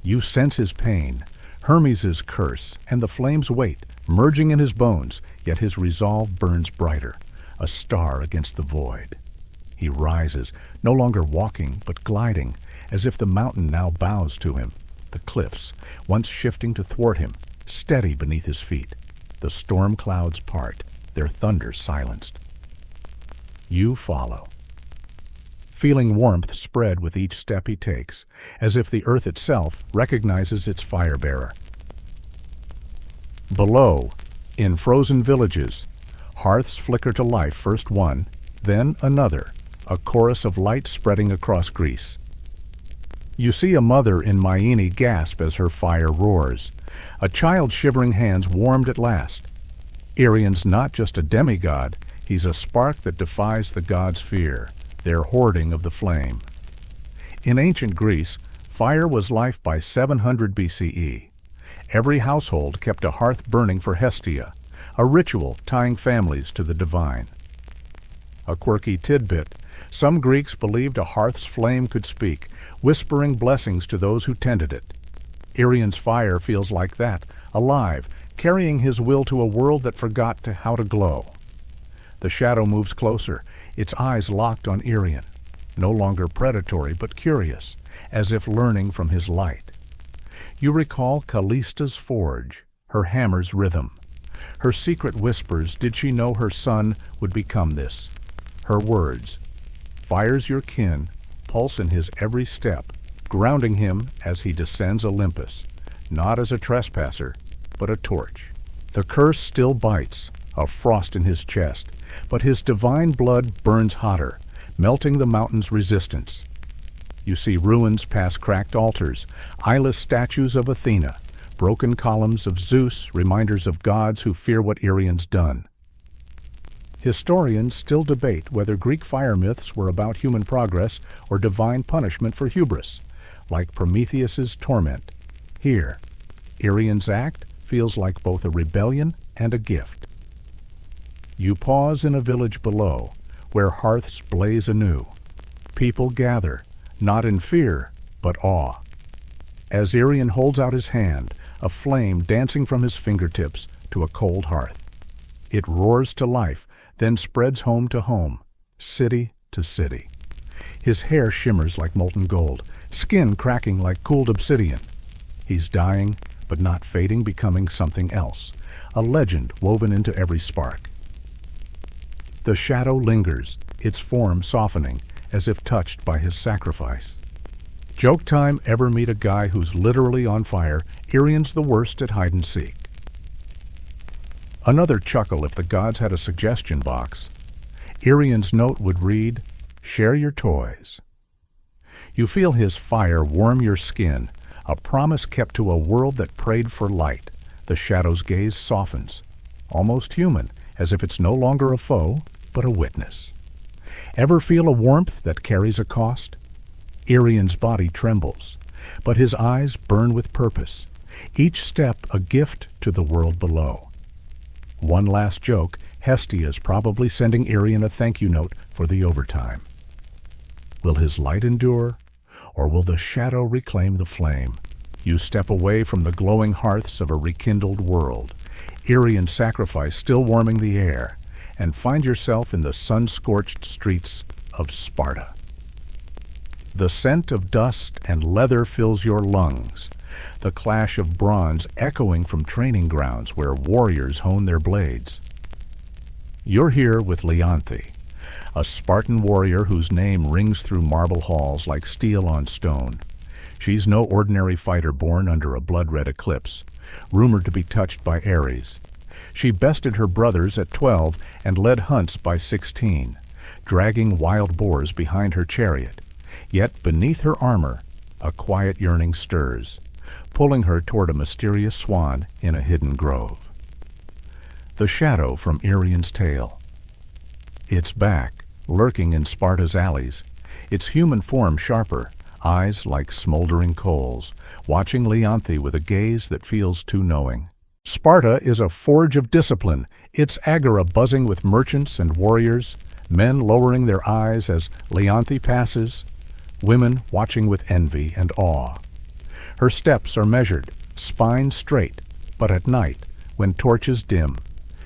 You sense his pain, Hermes' curse, and the flame's weight, merging in his bones, yet his resolve burns brighter, a star against the void. He rises, no longer walking, but gliding, as if the mountain now bows to him. The cliffs, once shifting to thwart him, steady beneath his feet. The storm clouds part, their thunder silenced. You follow. Feeling warmth spread with each step he takes, as if the earth itself recognizes its fire-bearer. Below, in frozen villages, hearths flicker to life, first one, then another, a chorus of light spreading across Greece. You see a mother in Myene gasp as her fire roars, a child's shivering hands warmed at last. Irian's not just a demigod, he's a spark that defies the gods' fear, their hoarding of the flame. In ancient Greece, fire was life by 700 BCE. Every household kept a hearth burning for Hestia, a ritual tying families to the divine. A quirky tidbit, some Greeks believed a hearth's flame could speak, whispering blessings to those who tended it. Irian's fire feels like that, alive, carrying his will to a world that forgot how to glow. The shadow moves closer, its eyes locked on Irian, no longer predatory but curious, as if learning from his light. You recall Callista's forge, her hammer's rhythm. Her secret whispers, did she know her son would become this? Her words, fire's your kin, pulse in his every step, grounding him as he descends Olympus, not as a trespasser, but a torch. The curse still bites, a frost in his chest, but his divine blood burns hotter, melting the mountain's resistance. You see ruins past cracked altars, eyeless statues of Athena, broken columns of Zeus, reminders of gods who fear what Irian's done. Historians still debate whether Greek fire myths were about human progress or divine punishment for hubris, like Prometheus's torment. Here, Irian's act feels like both a rebellion and a gift. You pause in a village below, where hearths blaze anew. People gather, not in fear, but awe. As Irian holds out his hand, a flame dancing from his fingertips to a cold hearth. It roars to life, then spreads home to home, city to city. His hair shimmers like molten gold, skin cracking like cooled obsidian. He's dying, but not fading, becoming something else, a legend woven into every spark. The shadow lingers, its form softening, as if touched by his sacrifice. Joke time ever meet a guy who's literally on fire, Irian's the worst at hide-and-seek. Another chuckle if the gods had a suggestion box. Irian's note would read, "Share your toys." You feel his fire warm your skin, a promise kept to a world that prayed for light. The shadow's gaze softens, almost human, as if it's no longer a foe, but a witness. Ever feel a warmth that carries a cost? Irian's body trembles, but his eyes burn with purpose, each step a gift to the world below. One last joke, Hestia's probably sending Irian a thank you note for the overtime. Will his light endure, or will the shadow reclaim the flame? You step away from the glowing hearths of a rekindled world, Irian's sacrifice still warming the air, and find yourself in the sun-scorched streets of Sparta. The scent of dust and leather fills your lungs, the clash of bronze echoing from training grounds where warriors hone their blades. You're here with Leonthe, a Spartan warrior whose name rings through marble halls like steel on stone. She's no ordinary fighter born under a blood-red eclipse, rumored to be touched by Ares. She bested her brothers at 12 and led hunts by 16, dragging wild boars behind her chariot. Yet beneath her armor, a quiet yearning stirs, pulling her toward a mysterious swan in a hidden grove. The shadow from Irian's tale. Its back, lurking in Sparta's alleys, its human form sharper, eyes like smoldering coals, watching Leonthe with a gaze that feels too knowing. Sparta is a forge of discipline, its agora buzzing with merchants and warriors, men lowering their eyes as Leonthe passes, women watching with envy and awe. Her steps are measured, spine straight, but at night, when torches dim,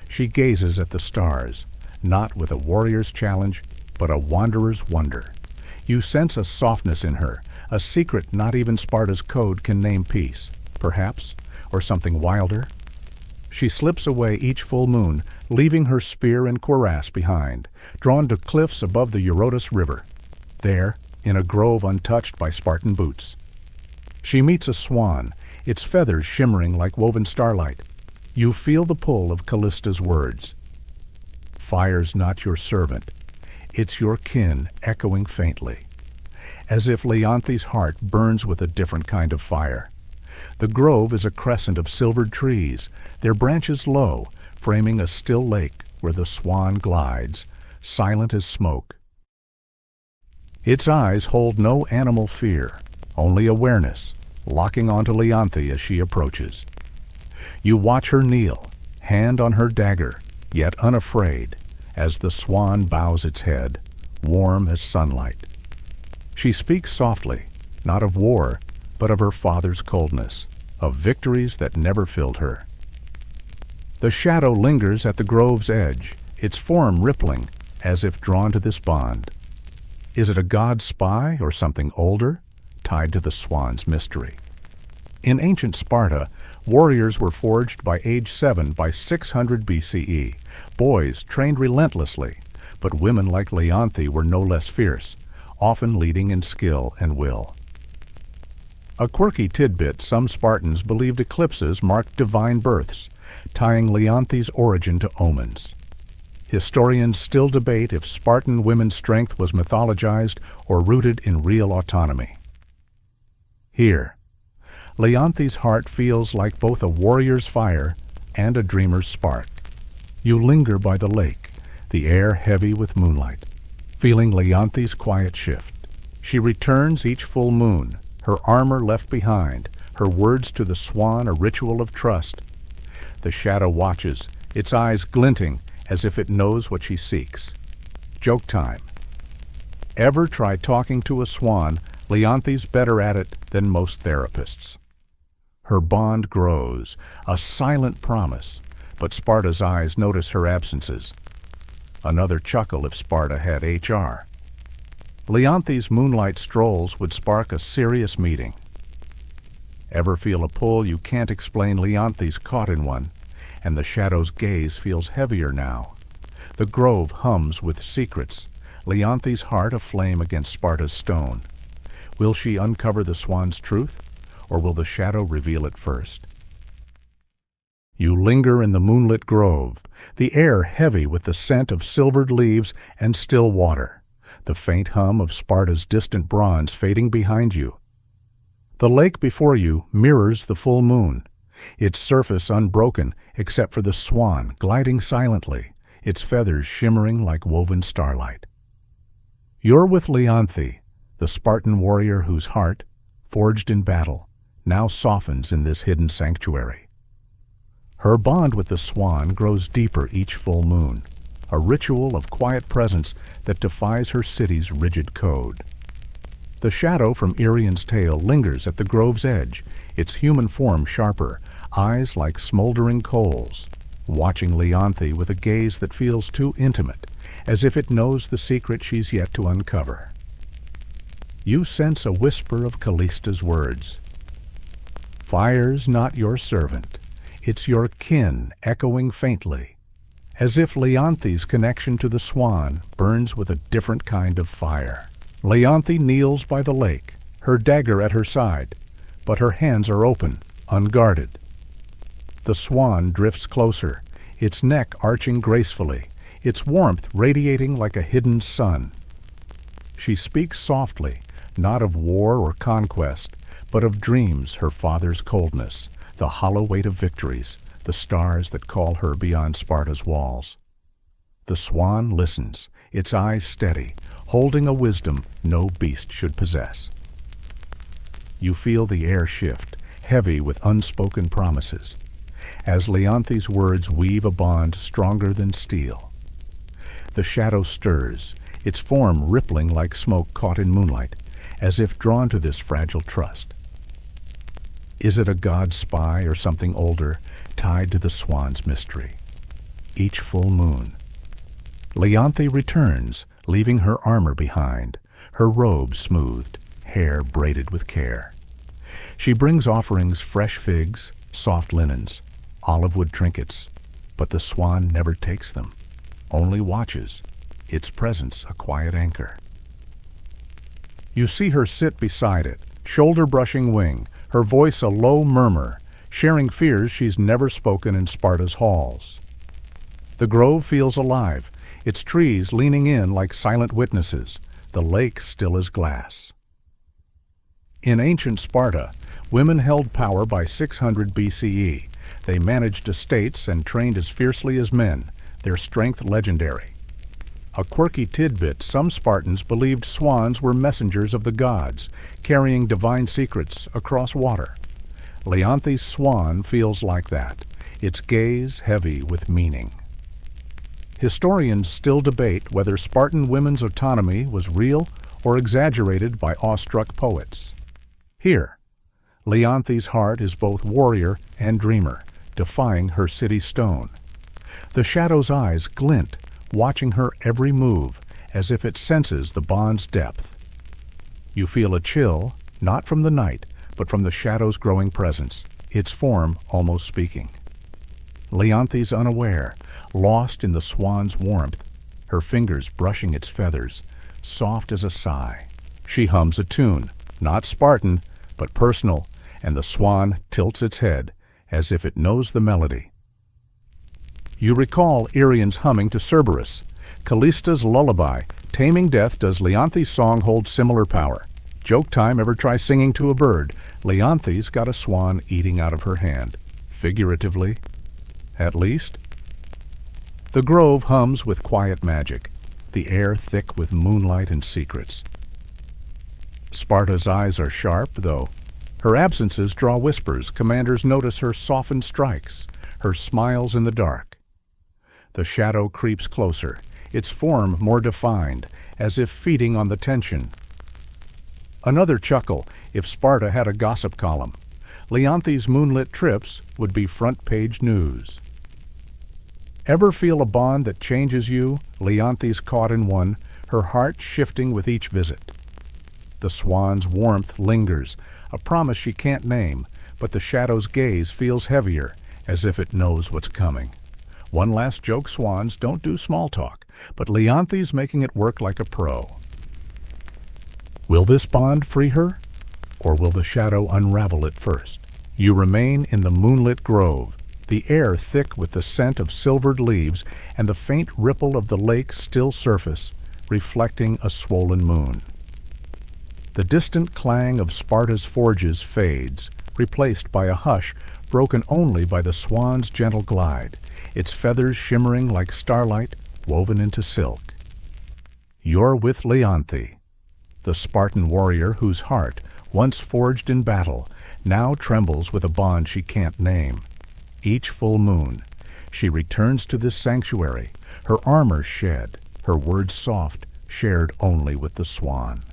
she gazes at the stars, not with a warrior's challenge, but a wanderer's wonder. You sense a softness in her, a secret not even Sparta's code can name peace, perhaps, or something wilder. She slips away each full moon, leaving her spear and cuirass behind, drawn to cliffs above the Eurotas River. There, in a grove untouched by Spartan boots. She meets a swan, its feathers shimmering like woven starlight. You feel the pull of Callista's words. Fire's not your servant, it's your kin echoing faintly, as if Leonthe's heart burns with a different kind of fire. The grove is a crescent of silvered trees, their branches low, framing a still lake where the swan glides, silent as smoke. Its eyes hold no animal fear, only awareness, locking onto Leonthe as she approaches. You watch her kneel, hand on her dagger, yet unafraid, as the swan bows its head, warm as sunlight. She speaks softly, not of war, but of her father's coldness, of victories that never filled her. The shadow lingers at the grove's edge, its form rippling, as if drawn to this bond. Is it a god's spy or something older, tied to the swan's mystery? In ancient Sparta, warriors were forged by age 7 by 600 BCE, boys trained relentlessly, but women like Leonthe were no less fierce, often leading in skill and will. A quirky tidbit: some Spartans believed eclipses marked divine births, tying Leonthe's origin to omens. Historians still debate if Spartan women's strength was mythologized or rooted in real autonomy. Here, Leonthe's heart feels like both a warrior's fire and a dreamer's spark. You linger by the lake, the air heavy with moonlight, feeling Leonthe's quiet shift. She returns each full moon, her armor left behind, her words to the swan a ritual of trust. The shadow watches, its eyes glinting as if it knows what she seeks. Joke time. Ever try talking to a swan? Leonthe's better at it than most therapists. Her bond grows, a silent promise, but Sparta's eyes notice her absences. Another chuckle if Sparta had HR. Leonthe's moonlight strolls would spark a serious meeting. Ever feel a pull you can't explain? Leonthe's caught in one, and the shadow's gaze feels heavier now. The grove hums with secrets, Leonthe's heart aflame against Sparta's stone. Will she uncover the swan's truth, or will the shadow reveal it first? You linger in the moonlit grove, the air heavy with the scent of silvered leaves and still water, the faint hum of Sparta's distant bronze fading behind you. The lake before you mirrors the full moon, its surface unbroken except for the swan gliding silently, its feathers shimmering like woven starlight. You're with Leonthe, the Spartan warrior whose heart, forged in battle, now softens in this hidden sanctuary. Her bond with the swan grows deeper each full moon, a ritual of quiet presence that defies her city's rigid code. The shadow from Irian's tale lingers at the grove's edge, its human form sharper, eyes like smoldering coals, watching Leonthe with a gaze that feels too intimate, as if it knows the secret she's yet to uncover. You sense a whisper of Callista's words. Fire's not your servant, it's your kin echoing faintly, as if Leonthe's connection to the swan burns with a different kind of fire. Leonthe kneels by the lake, her dagger at her side, but her hands are open, unguarded. The swan drifts closer, its neck arching gracefully, its warmth radiating like a hidden sun. She speaks softly, not of war or conquest, but of dreams her father's coldness, the hollow weight of victories, the stars that call her beyond Sparta's walls. The swan listens, its eyes steady, holding a wisdom no beast should possess. You feel the air shift, heavy with unspoken promises, as Leonthe's words weave a bond stronger than steel. The shadow stirs, its form rippling like smoke caught in moonlight, as if drawn to this fragile trust. Is it a god spy or something older, tied to the swan's mystery? Each full moon, Leonthe returns, leaving her armor behind, her robe smoothed, hair braided with care. She brings offerings, fresh figs, soft linens, olive wood trinkets, but the swan never takes them, only watches, its presence a quiet anchor. You see her sit beside it, shoulder-brushing wing, her voice a low murmur, sharing fears she's never spoken in Sparta's halls. The grove feels alive, its trees leaning in like silent witnesses, the lake still as glass. In ancient Sparta, women held power by 600 BCE. They managed estates and trained as fiercely as men, their strength legendary. A quirky tidbit, some Spartans believed swans were messengers of the gods, carrying divine secrets across water. Leonthe's swan feels like that, its gaze heavy with meaning. Historians still debate whether Spartan women's autonomy was real or exaggerated by awestruck poets. Here, Leonthe's heart is both warrior and dreamer, defying her city stone. The shadow's eyes glint, watching her every move, as if it senses the bond's depth. You feel a chill, not from the night, but from the shadow's growing presence, its form almost speaking. Leonthe's unaware, lost in the swan's warmth, her fingers brushing its feathers, soft as a sigh. She hums a tune, not Spartan, but personal, and the swan tilts its head, as if it knows the melody. You recall Irian's humming to Cerberus. Callista's lullaby, Taming Death. Does Leonthe's song hold similar power? Joke time, ever try singing to a bird? Leonthe's got a swan eating out of her hand. Figuratively, at least. The grove hums with quiet magic, the air thick with moonlight and secrets. Sparta's eyes are sharp, though. Her absences draw whispers. Commanders notice her softened strikes, her smiles in the dark. The shadow creeps closer, its form more defined, as if feeding on the tension. Another chuckle, if Sparta had a gossip column. Leonthe's moonlit trips would be front-page news. Ever feel a bond that changes you? Leonthe's caught in one, her heart shifting with each visit. The swan's warmth lingers, a promise she can't name, but the shadow's gaze feels heavier, as if it knows what's coming. One last joke, swans don't do small talk, but Leonthe's making it work like a pro. Will this bond free her, or will the shadow unravel it first? You remain in the moonlit grove, the air thick with the scent of silvered leaves and the faint ripple of the lake's still surface, reflecting a swollen moon. The distant clang of Sparta's forges fades, replaced by a hush broken only by the swan's gentle glide, its feathers shimmering like starlight woven into silk. You're with Leonthe, the Spartan warrior whose heart, once forged in battle, now trembles with a bond she can't name. Each full moon, she returns to this sanctuary, her armor shed, her words soft, shared only with the swan.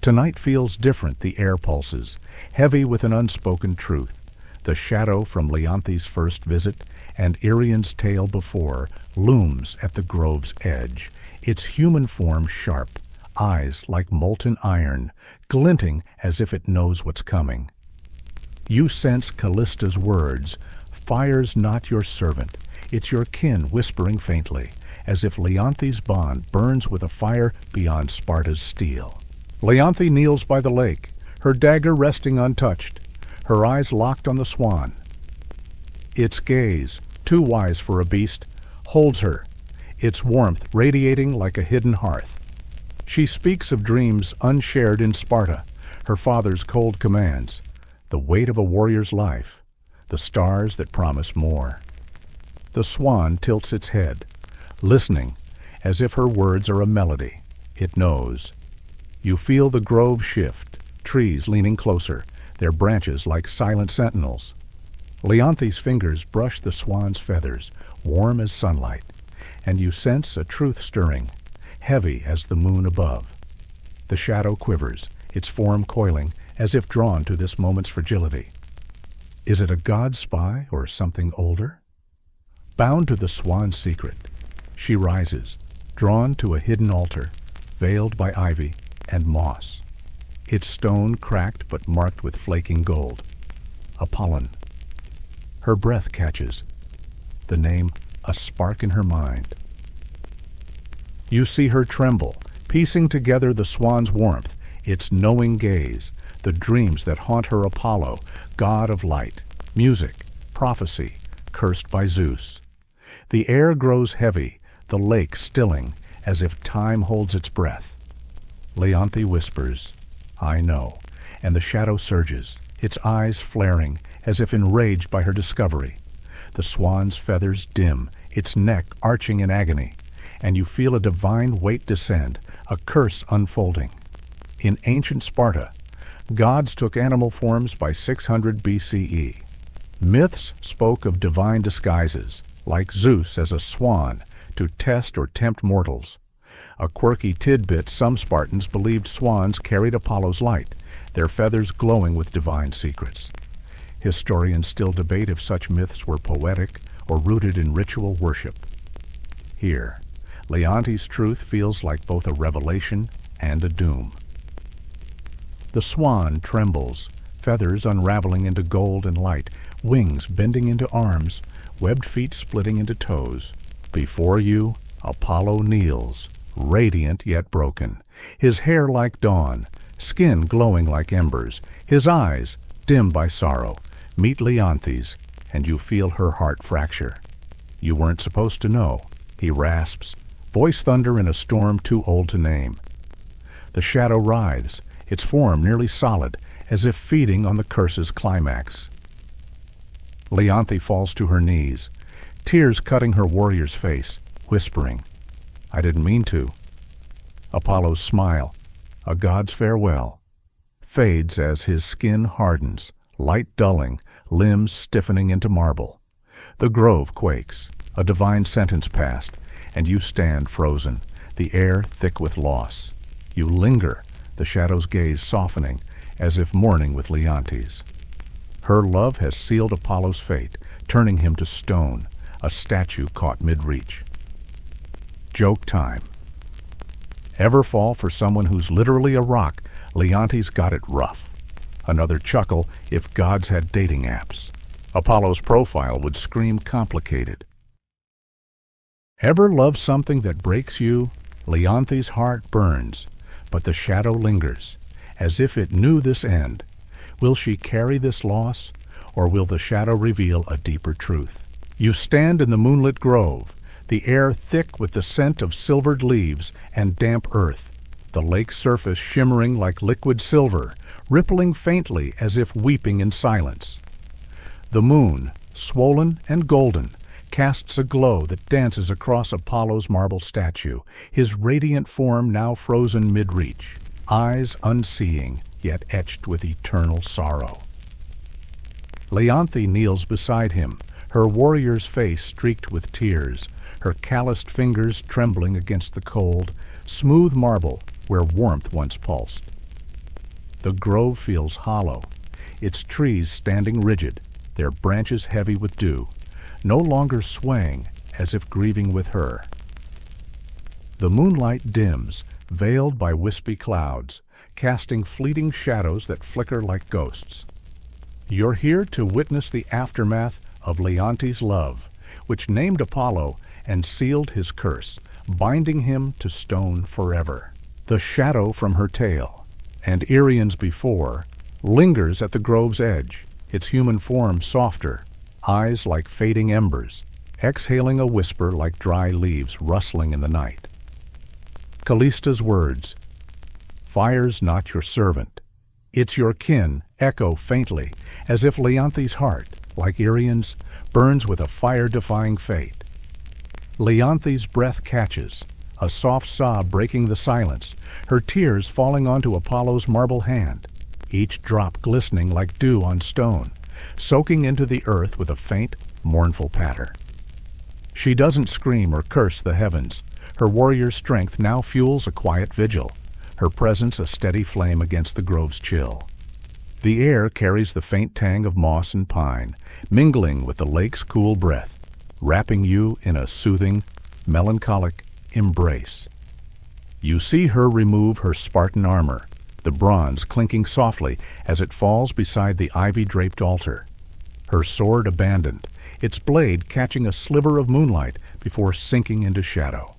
Tonight feels different, the air pulses, heavy with an unspoken truth. The shadow from Leonthe's first visit and Irian's tale before looms at the grove's edge, its human form sharp, eyes like molten iron, glinting as if it knows what's coming. You sense Callista's words, "Fire's not your servant, it's your kin," whispering faintly, as if Leonthe's bond burns with a fire beyond Sparta's steel. Leonthe kneels by the lake, her dagger resting untouched, her eyes locked on the swan. Its gaze, too wise for a beast, holds her, its warmth radiating like a hidden hearth. She speaks of dreams unshared in Sparta, her father's cold commands, the weight of a warrior's life, the stars that promise more. The swan tilts its head, listening, as if her words are a melody. It knows. You feel the grove shift, trees leaning closer, their branches like silent sentinels. Leonthi's fingers brush the swan's feathers, warm as sunlight, and you sense a truth stirring, heavy as the moon above. The shadow quivers, its form coiling, as if drawn to this moment's fragility. Is it a god spy or something older? Bound to the swan's secret, she rises, drawn to a hidden altar, veiled by ivy and moss. Its stone cracked but marked with flaking gold. Apollon. Her breath catches. The name, a spark in her mind. You see her tremble, piecing together the swan's warmth, its knowing gaze, the dreams that haunt her Apollo, god of light, music, prophecy, cursed by Zeus. The air grows heavy, the lake stilling, as if time holds its breath. Leonthi whispers, I know, and the shadow surges, its eyes flaring, as if enraged by her discovery. The swan's feathers dim, its neck arching in agony, and you feel a divine weight descend, a curse unfolding. In ancient Sparta, gods took animal forms by 600 BCE. Myths spoke of divine disguises, like Zeus as a swan, to test or tempt mortals. A quirky tidbit, some Spartans believed swans carried Apollo's light, their feathers glowing with divine secrets. Historians still debate if such myths were poetic or rooted in ritual worship. Here, Leonthi's truth feels like both a revelation and a doom. The swan trembles, feathers unraveling into gold and light, wings bending into arms, webbed feet splitting into toes. Before you, Apollo kneels, radiant yet broken, his hair like dawn, skin glowing like embers, his eyes, dim by sorrow, meet Leonthi's, and you feel her heart fracture. You weren't supposed to know, he rasps, voice thunder in a storm too old to name. The shadow writhes, its form nearly solid, as if feeding on the curse's climax. Leonthi falls to her knees, tears cutting her warrior's face, whispering, I didn't mean to. Apollo's smile, a god's farewell, fades as his skin hardens, light dulling, limbs stiffening into marble. The grove quakes, a divine sentence passed, and you stand frozen, the air thick with loss. You linger, the shadow's gaze softening, as if mourning with Leonthi's. Her love has sealed Apollo's fate, turning him to stone, a statue caught mid-reach. Joke time. Ever fall for someone who's literally a rock? Leonthi's got it rough. Another chuckle if gods had dating apps. Apollo's profile would scream complicated. Ever love something that breaks you? Leonthi's heart burns, but the shadow lingers, as if it knew this end. Will she carry this loss, or will the shadow reveal a deeper truth? You stand in the moonlit grove, the air thick with the scent of silvered leaves and damp earth, the lake's surface shimmering like liquid silver, rippling faintly as if weeping in silence. The moon, swollen and golden, casts a glow that dances across Apollo's marble statue, his radiant form now frozen mid-reach, eyes unseeing, yet etched with eternal sorrow. Leonthi kneels beside him, her warrior's face streaked with tears, her calloused fingers trembling against the cold, smooth marble where warmth once pulsed. The grove feels hollow, its trees standing rigid, their branches heavy with dew, no longer swaying as if grieving with her. The moonlight dims, veiled by wispy clouds, casting fleeting shadows that flicker like ghosts. You're here to witness the aftermath of Leonthi's love, which named Apollo and sealed his curse, binding him to stone forever. The shadow from her tail, and Irian's before, lingers at the grove's edge, its human form softer, eyes like fading embers, exhaling a whisper like dry leaves rustling in the night. Callista's words, "Fire's not your servant. It's your kin echo faintly, as if Leonthi's heart, like Irian's, burns with a fire-defying fate. Leonthi's breath catches, a soft sob breaking the silence, her tears falling onto Apollo's marble hand, each drop glistening like dew on stone, soaking into the earth with a faint, mournful patter. She doesn't scream or curse the heavens. Her warrior's strength now fuels a quiet vigil, her presence a steady flame against the grove's chill. The air carries the faint tang of moss and pine, mingling with the lake's cool breath, wrapping you in a soothing, melancholic embrace. You see her remove her Spartan armor, the bronze clinking softly as it falls beside the ivy-draped altar. Her sword abandoned, its blade catching a sliver of moonlight before sinking into shadow.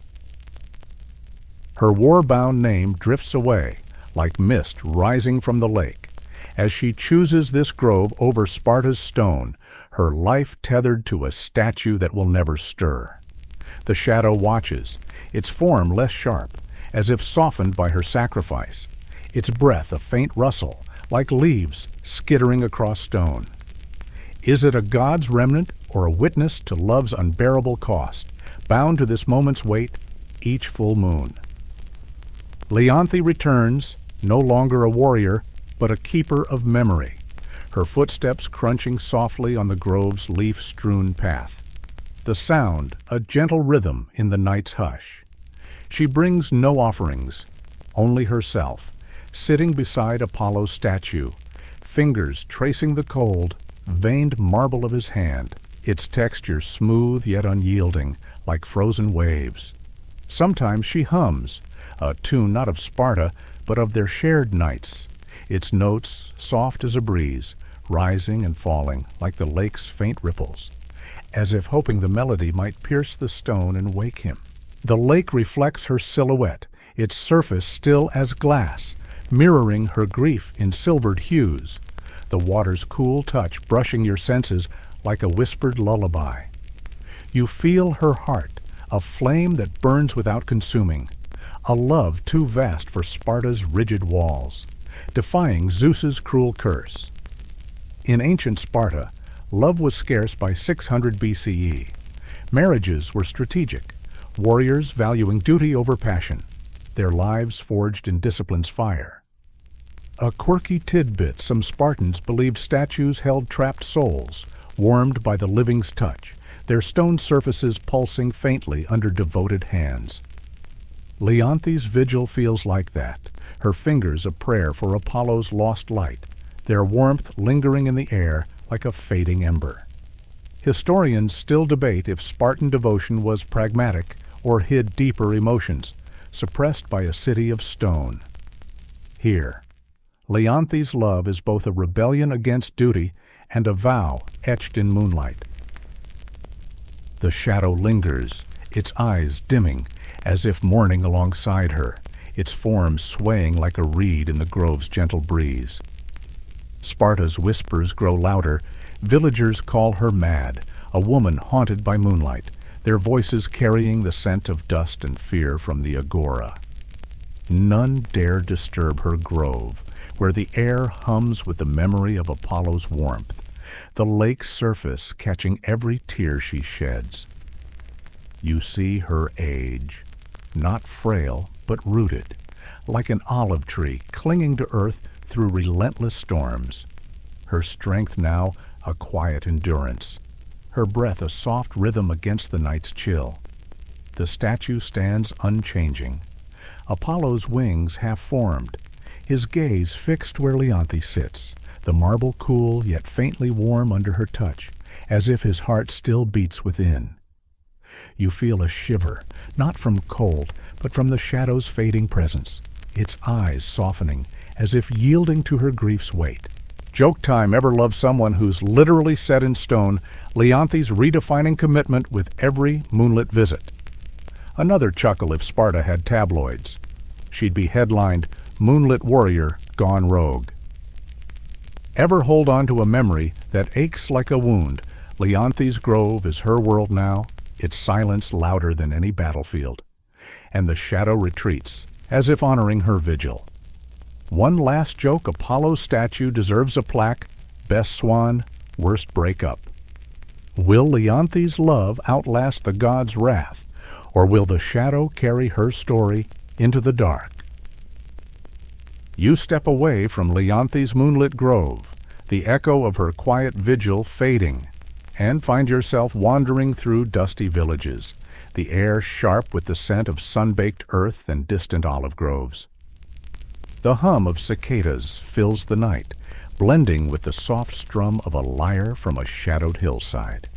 Her war-bound name drifts away, like mist rising from the lake, as she chooses this grove over Sparta's stone, her life tethered to a statue that will never stir. The shadow watches, its form less sharp, as if softened by her sacrifice, its breath a faint rustle, like leaves skittering across stone. Is it a god's remnant or a witness to love's unbearable cost, bound to this moment's weight, each full moon? Leonthi returns, no longer a warrior, but a keeper of memory, her footsteps crunching softly on the grove's leaf-strewn path. The sound, a gentle rhythm in the night's hush. She brings no offerings, only herself, sitting beside Apollo's statue, fingers tracing the cold, veined marble of his hand, its texture smooth yet unyielding, like frozen waves. Sometimes she hums, a tune not of Sparta, but of their shared nights, its notes soft as a breeze, rising and falling like the lake's faint ripples, as if hoping the melody might pierce the stone and wake him. The lake reflects her silhouette, its surface still as glass, mirroring her grief in silvered hues, the water's cool touch brushing your senses like a whispered lullaby. You feel her heart, a flame that burns without consuming, a love too vast for Sparta's rigid walls, defying Zeus's cruel curse. In ancient Sparta, love was scarce by 600 BCE. Marriages were strategic, warriors valuing duty over passion, their lives forged in discipline's fire. A quirky tidbit, some Spartans believed statues held trapped souls, warmed by the living's touch, their stone surfaces pulsing faintly under devoted hands. Leonthi's vigil feels like that, her fingers a prayer for Apollo's lost light, their warmth lingering in the air like a fading ember. Historians still debate if Spartan devotion was pragmatic or hid deeper emotions, suppressed by a city of stone. Here, Leonthi's love is both a rebellion against duty and a vow etched in moonlight. The shadow lingers, its eyes dimming, as if mourning alongside her, its form swaying like a reed in the grove's gentle breeze. Sparta's whispers grow louder, villagers call her mad, a woman haunted by moonlight, their voices carrying the scent of dust and fear from the agora. None dare disturb her grove, where the air hums with the memory of Apollo's warmth, the lake's surface catching every tear she sheds. You see her age, not frail, but rooted, like an olive tree clinging to earth through relentless storms. Her strength now a quiet endurance, her breath a soft rhythm against the night's chill. The statue stands unchanging, Apollo's wings half-formed, his gaze fixed where Leonthi sits, the marble cool yet faintly warm under her touch, as if his heart still beats within. You feel a shiver, not from cold, but from the shadow's fading presence, its eyes softening, as if yielding to her grief's weight. Joke time ever loved someone who's literally set in stone, Leonthi's redefining commitment with every moonlit visit. Another chuckle if Sparta had tabloids. She'd be headlined, "Moonlit Warrior Gone Rogue." Ever hold on to a memory that aches like a wound, Leonthi's grove is her world now, its silence louder than any battlefield. And the shadow retreats, as if honoring her vigil. One last joke Apollo's statue deserves a plaque, best swan, worst breakup. Will Leonthe's love outlast the god's wrath, or will the shadow carry her story into the dark? You step away from Leonthe's moonlit grove, the echo of her quiet vigil fading, and find yourself wandering through dusty villages, the air sharp with the scent of sun-baked earth and distant olive groves. The hum of cicadas fills the night, blending with the soft strum of a lyre from a shadowed hillside.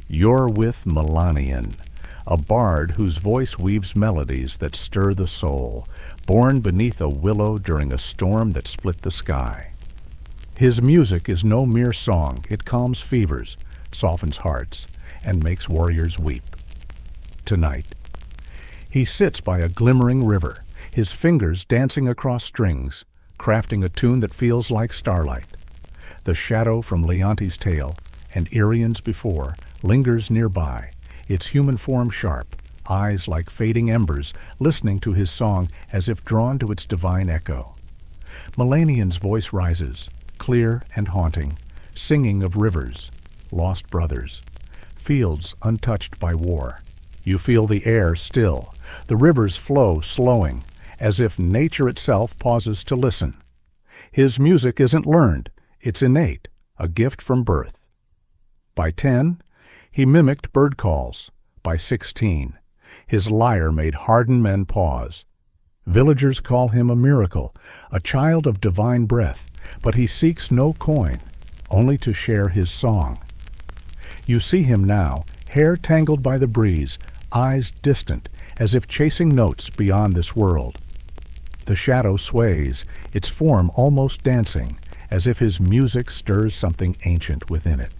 You're with Melanian, a bard whose voice weaves melodies that stir the soul, born beneath a willow during a storm that split the sky. His music is no mere song. It calms fevers, softens hearts, and makes warriors weep. Tonight, he sits by a glimmering river, his fingers dancing across strings, crafting a tune that feels like starlight. The shadow from Leonte's tale, and Irian's before, lingers nearby, its human form sharp, eyes like fading embers, listening to his song as if drawn to its divine echo. Melanian's voice rises, clear and haunting, singing of rivers, lost brothers, fields untouched by war. You feel the air still, the river's flow slowing, as if nature itself pauses to listen. His music isn't learned, it's innate, a gift from birth. By 10, he mimicked bird calls. By 16, his lyre made hardened men pause. Villagers call him a miracle, a child of divine breath, but he seeks no coin, only to share his song. You see him now, hair tangled by the breeze, eyes distant, as if chasing notes beyond this world. The shadow sways, its form almost dancing, as if his music stirs something ancient within it.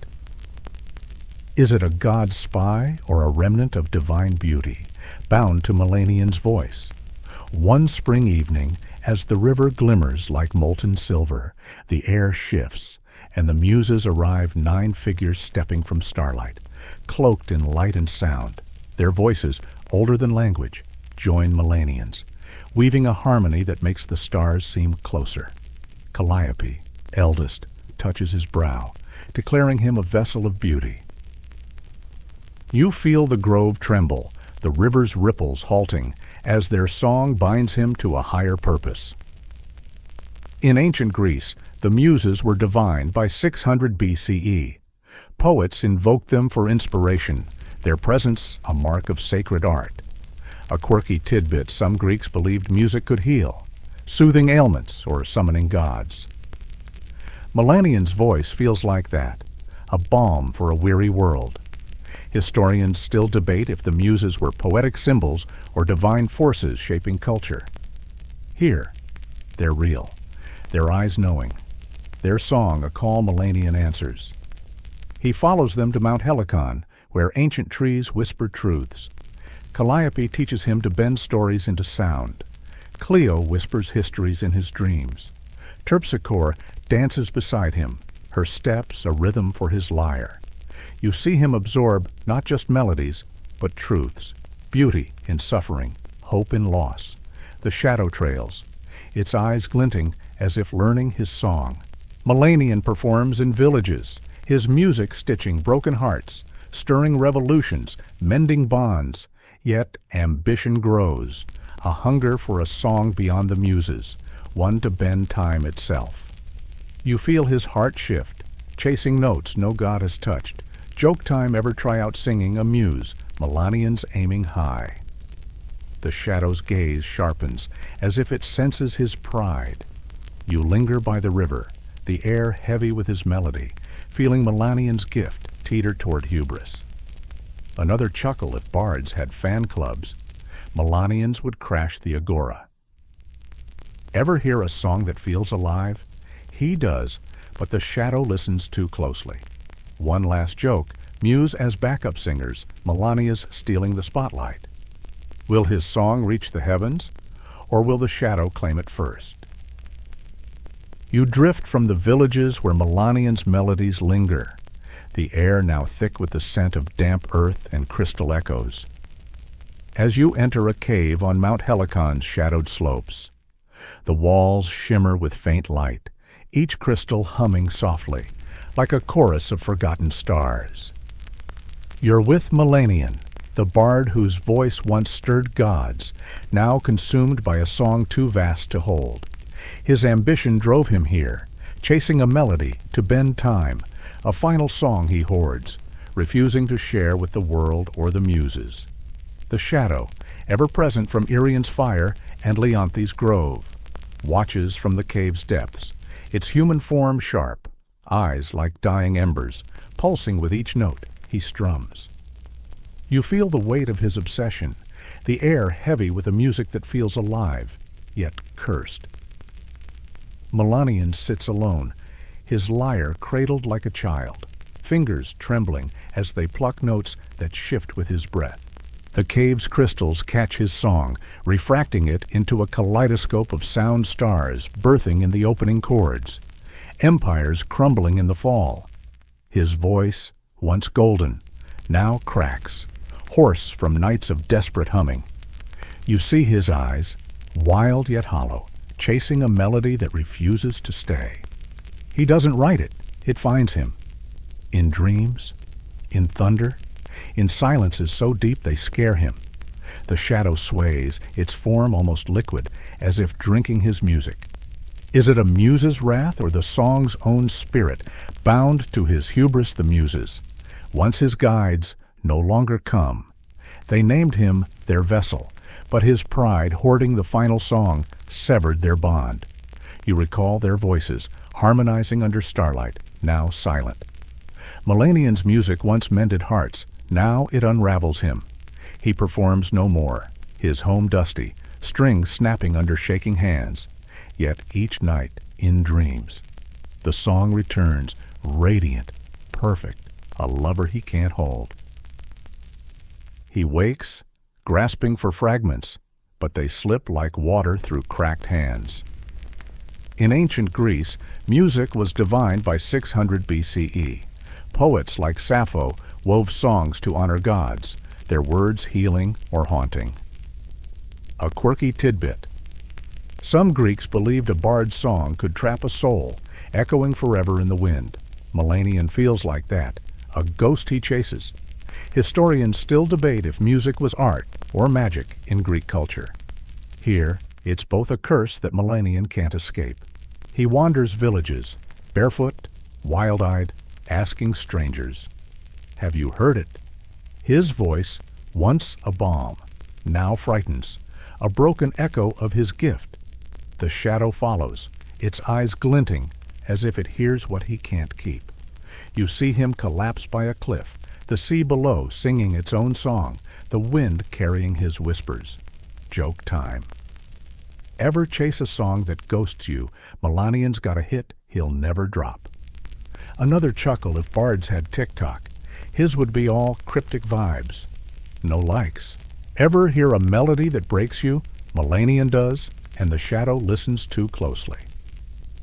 Is it a god's spy or a remnant of divine beauty, bound to Melanian's voice? One spring evening, as the river glimmers like molten silver, the air shifts, and the muses arrive, 9 figures stepping from starlight, cloaked in light and sound. Their voices, older than language, join Melanian's, weaving a harmony that makes the stars seem closer. Calliope, eldest, touches his brow, declaring him a vessel of beauty. You feel the grove tremble, the river's ripples halting, as their song binds him to a higher purpose. In ancient Greece, the Muses were divined by 600 BCE. Poets invoked them for inspiration, their presence a mark of sacred art. A quirky tidbit, some Greeks believed music could heal, soothing ailments or summoning gods. Melanian's voice feels like that, a balm for a weary world. Historians still debate if the Muses were poetic symbols or divine forces shaping culture. Here, they're real, their eyes knowing, their song a call Melanian answers. He follows them to Mount Helicon, where ancient trees whisper truths. Calliope teaches him to bend stories into sound. Clio whispers histories in his dreams. Terpsichore dances beside him, her steps a rhythm for his lyre. You see him absorb not just melodies, but truths, beauty in suffering, hope in loss. The shadow trails, its eyes glinting as if learning his song. Melanian performs in villages, his music stitching broken hearts, stirring revolutions, mending bonds. Yet ambition grows, a hunger for a song beyond the Muses, one to bend time itself. You feel his heart shift, chasing notes no god has touched. Joke time ever try out singing a muse, Melanian's aiming high. The shadow's gaze sharpens, as if it senses his pride. You linger by the river, the air heavy with his melody, feeling Melanian's gift teeter toward hubris. Another chuckle if bards had fan clubs. Melanians would crash the agora. Ever hear a song that feels alive? He does, but the shadow listens too closely. One last joke, Muse as backup singers, Melania's stealing the spotlight. Will his song reach the heavens, or will the shadow claim it first? You drift from the villages where Melanian's melodies linger, the air now thick with the scent of damp earth and crystal echoes. As you enter a cave on Mount Helicon's shadowed slopes, The walls shimmer with faint light, each crystal humming softly, like a chorus of forgotten stars. You're with Melanian, the bard whose voice once stirred gods, now consumed by a song too vast to hold. His ambition drove him here, chasing a melody to bend time, a final song he hoards, refusing to share with the world or the muses. The shadow, ever present from Irian's fire and Leonthe's grove, watches from the cave's depths, its human form sharp, eyes like dying embers, pulsing with each note he strums. You feel the weight of his obsession, the air heavy with a music that feels alive, yet cursed. Melanian sits alone, his lyre cradled like a child, fingers trembling as they pluck notes that shift with his breath. The cave's crystals catch his song, refracting it into a kaleidoscope of sound stars birthing in the opening chords, empires crumbling in the fall. His voice, once golden, now cracks, hoarse from nights of desperate humming. You see his eyes, wild yet hollow, chasing a melody that refuses to stay. He doesn't write it, it finds him. In dreams, in thunder, in silences so deep they scare him. The shadow sways, its form almost liquid, as if drinking his music. Is it a muse's wrath or the song's own spirit, bound to his hubris the muses? Once his guides, no longer come. They named him their vessel, but his pride, hoarding the final song, severed their bond. You recall their voices, harmonizing under starlight, now silent. Melanian's music once mended hearts, now it unravels him. He performs no more, his home dusty, strings snapping under shaking hands. Yet each night, in dreams, the song returns, radiant, perfect, a lover he can't hold. He wakes, grasping for fragments, but they slip like water through cracked hands. In ancient Greece, music was divined by 600 BCE. Poets like Sappho wove songs to honor gods, their words healing or haunting. A quirky tidbit. Some Greeks believed a bard's song could trap a soul, echoing forever in the wind. Melanian feels like that, a ghost he chases. Historians still debate if music was art or magic in Greek culture. Here, it's both a curse that Melanian can't escape. He wanders villages, barefoot, wild-eyed, asking strangers, "Have you heard it?" His voice, once a balm, now frightens, a broken echo of his gift. The shadow follows, its eyes glinting as if it hears what he can't keep. You see him collapse by a cliff, the sea below singing its own song, the wind carrying his whispers. Joke time. Ever chase a song that ghosts you, Melanian's got a hit he'll never drop. Another chuckle if bards had TikTok. His would be all cryptic vibes. No likes. Ever hear a melody that breaks you? Melanian does, and the shadow listens too closely.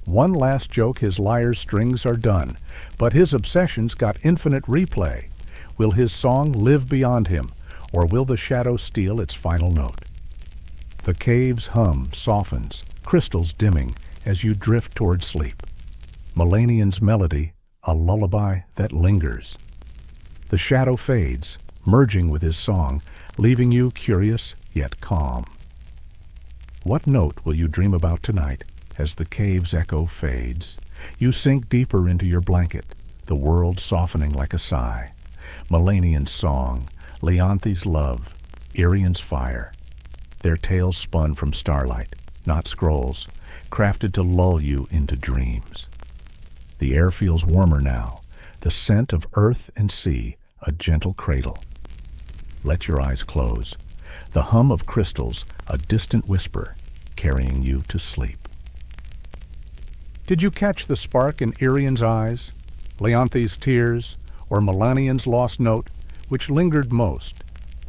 One last joke, his lyre's strings are done, but his obsession's got infinite replay. Will his song live beyond him, or will the shadow steal its final note? The cave's hum softens, crystals dimming, as you drift toward sleep. Melanian's melody, a lullaby that lingers. The shadow fades, merging with his song, leaving you curious yet calm. What note will you dream about tonight as the cave's echo fades? You sink deeper into your blanket, the world softening like a sigh. Melanian's song, Leonthe's love, Irian's fire. Their tales spun from starlight, not scrolls, crafted to lull you into dreams. The air feels warmer now, the scent of earth and sea, a gentle cradle. Let your eyes close. The hum of crystals, a distant whisper, carrying you to sleep. Did you catch the spark in Irian's eyes, Leonthe's tears, or Melanian's lost note, which lingered most?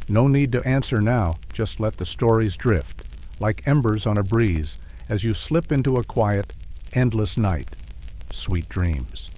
No need to answer now, just let the stories drift, like embers on a breeze, as you slip into a quiet, endless night. Sweet dreams.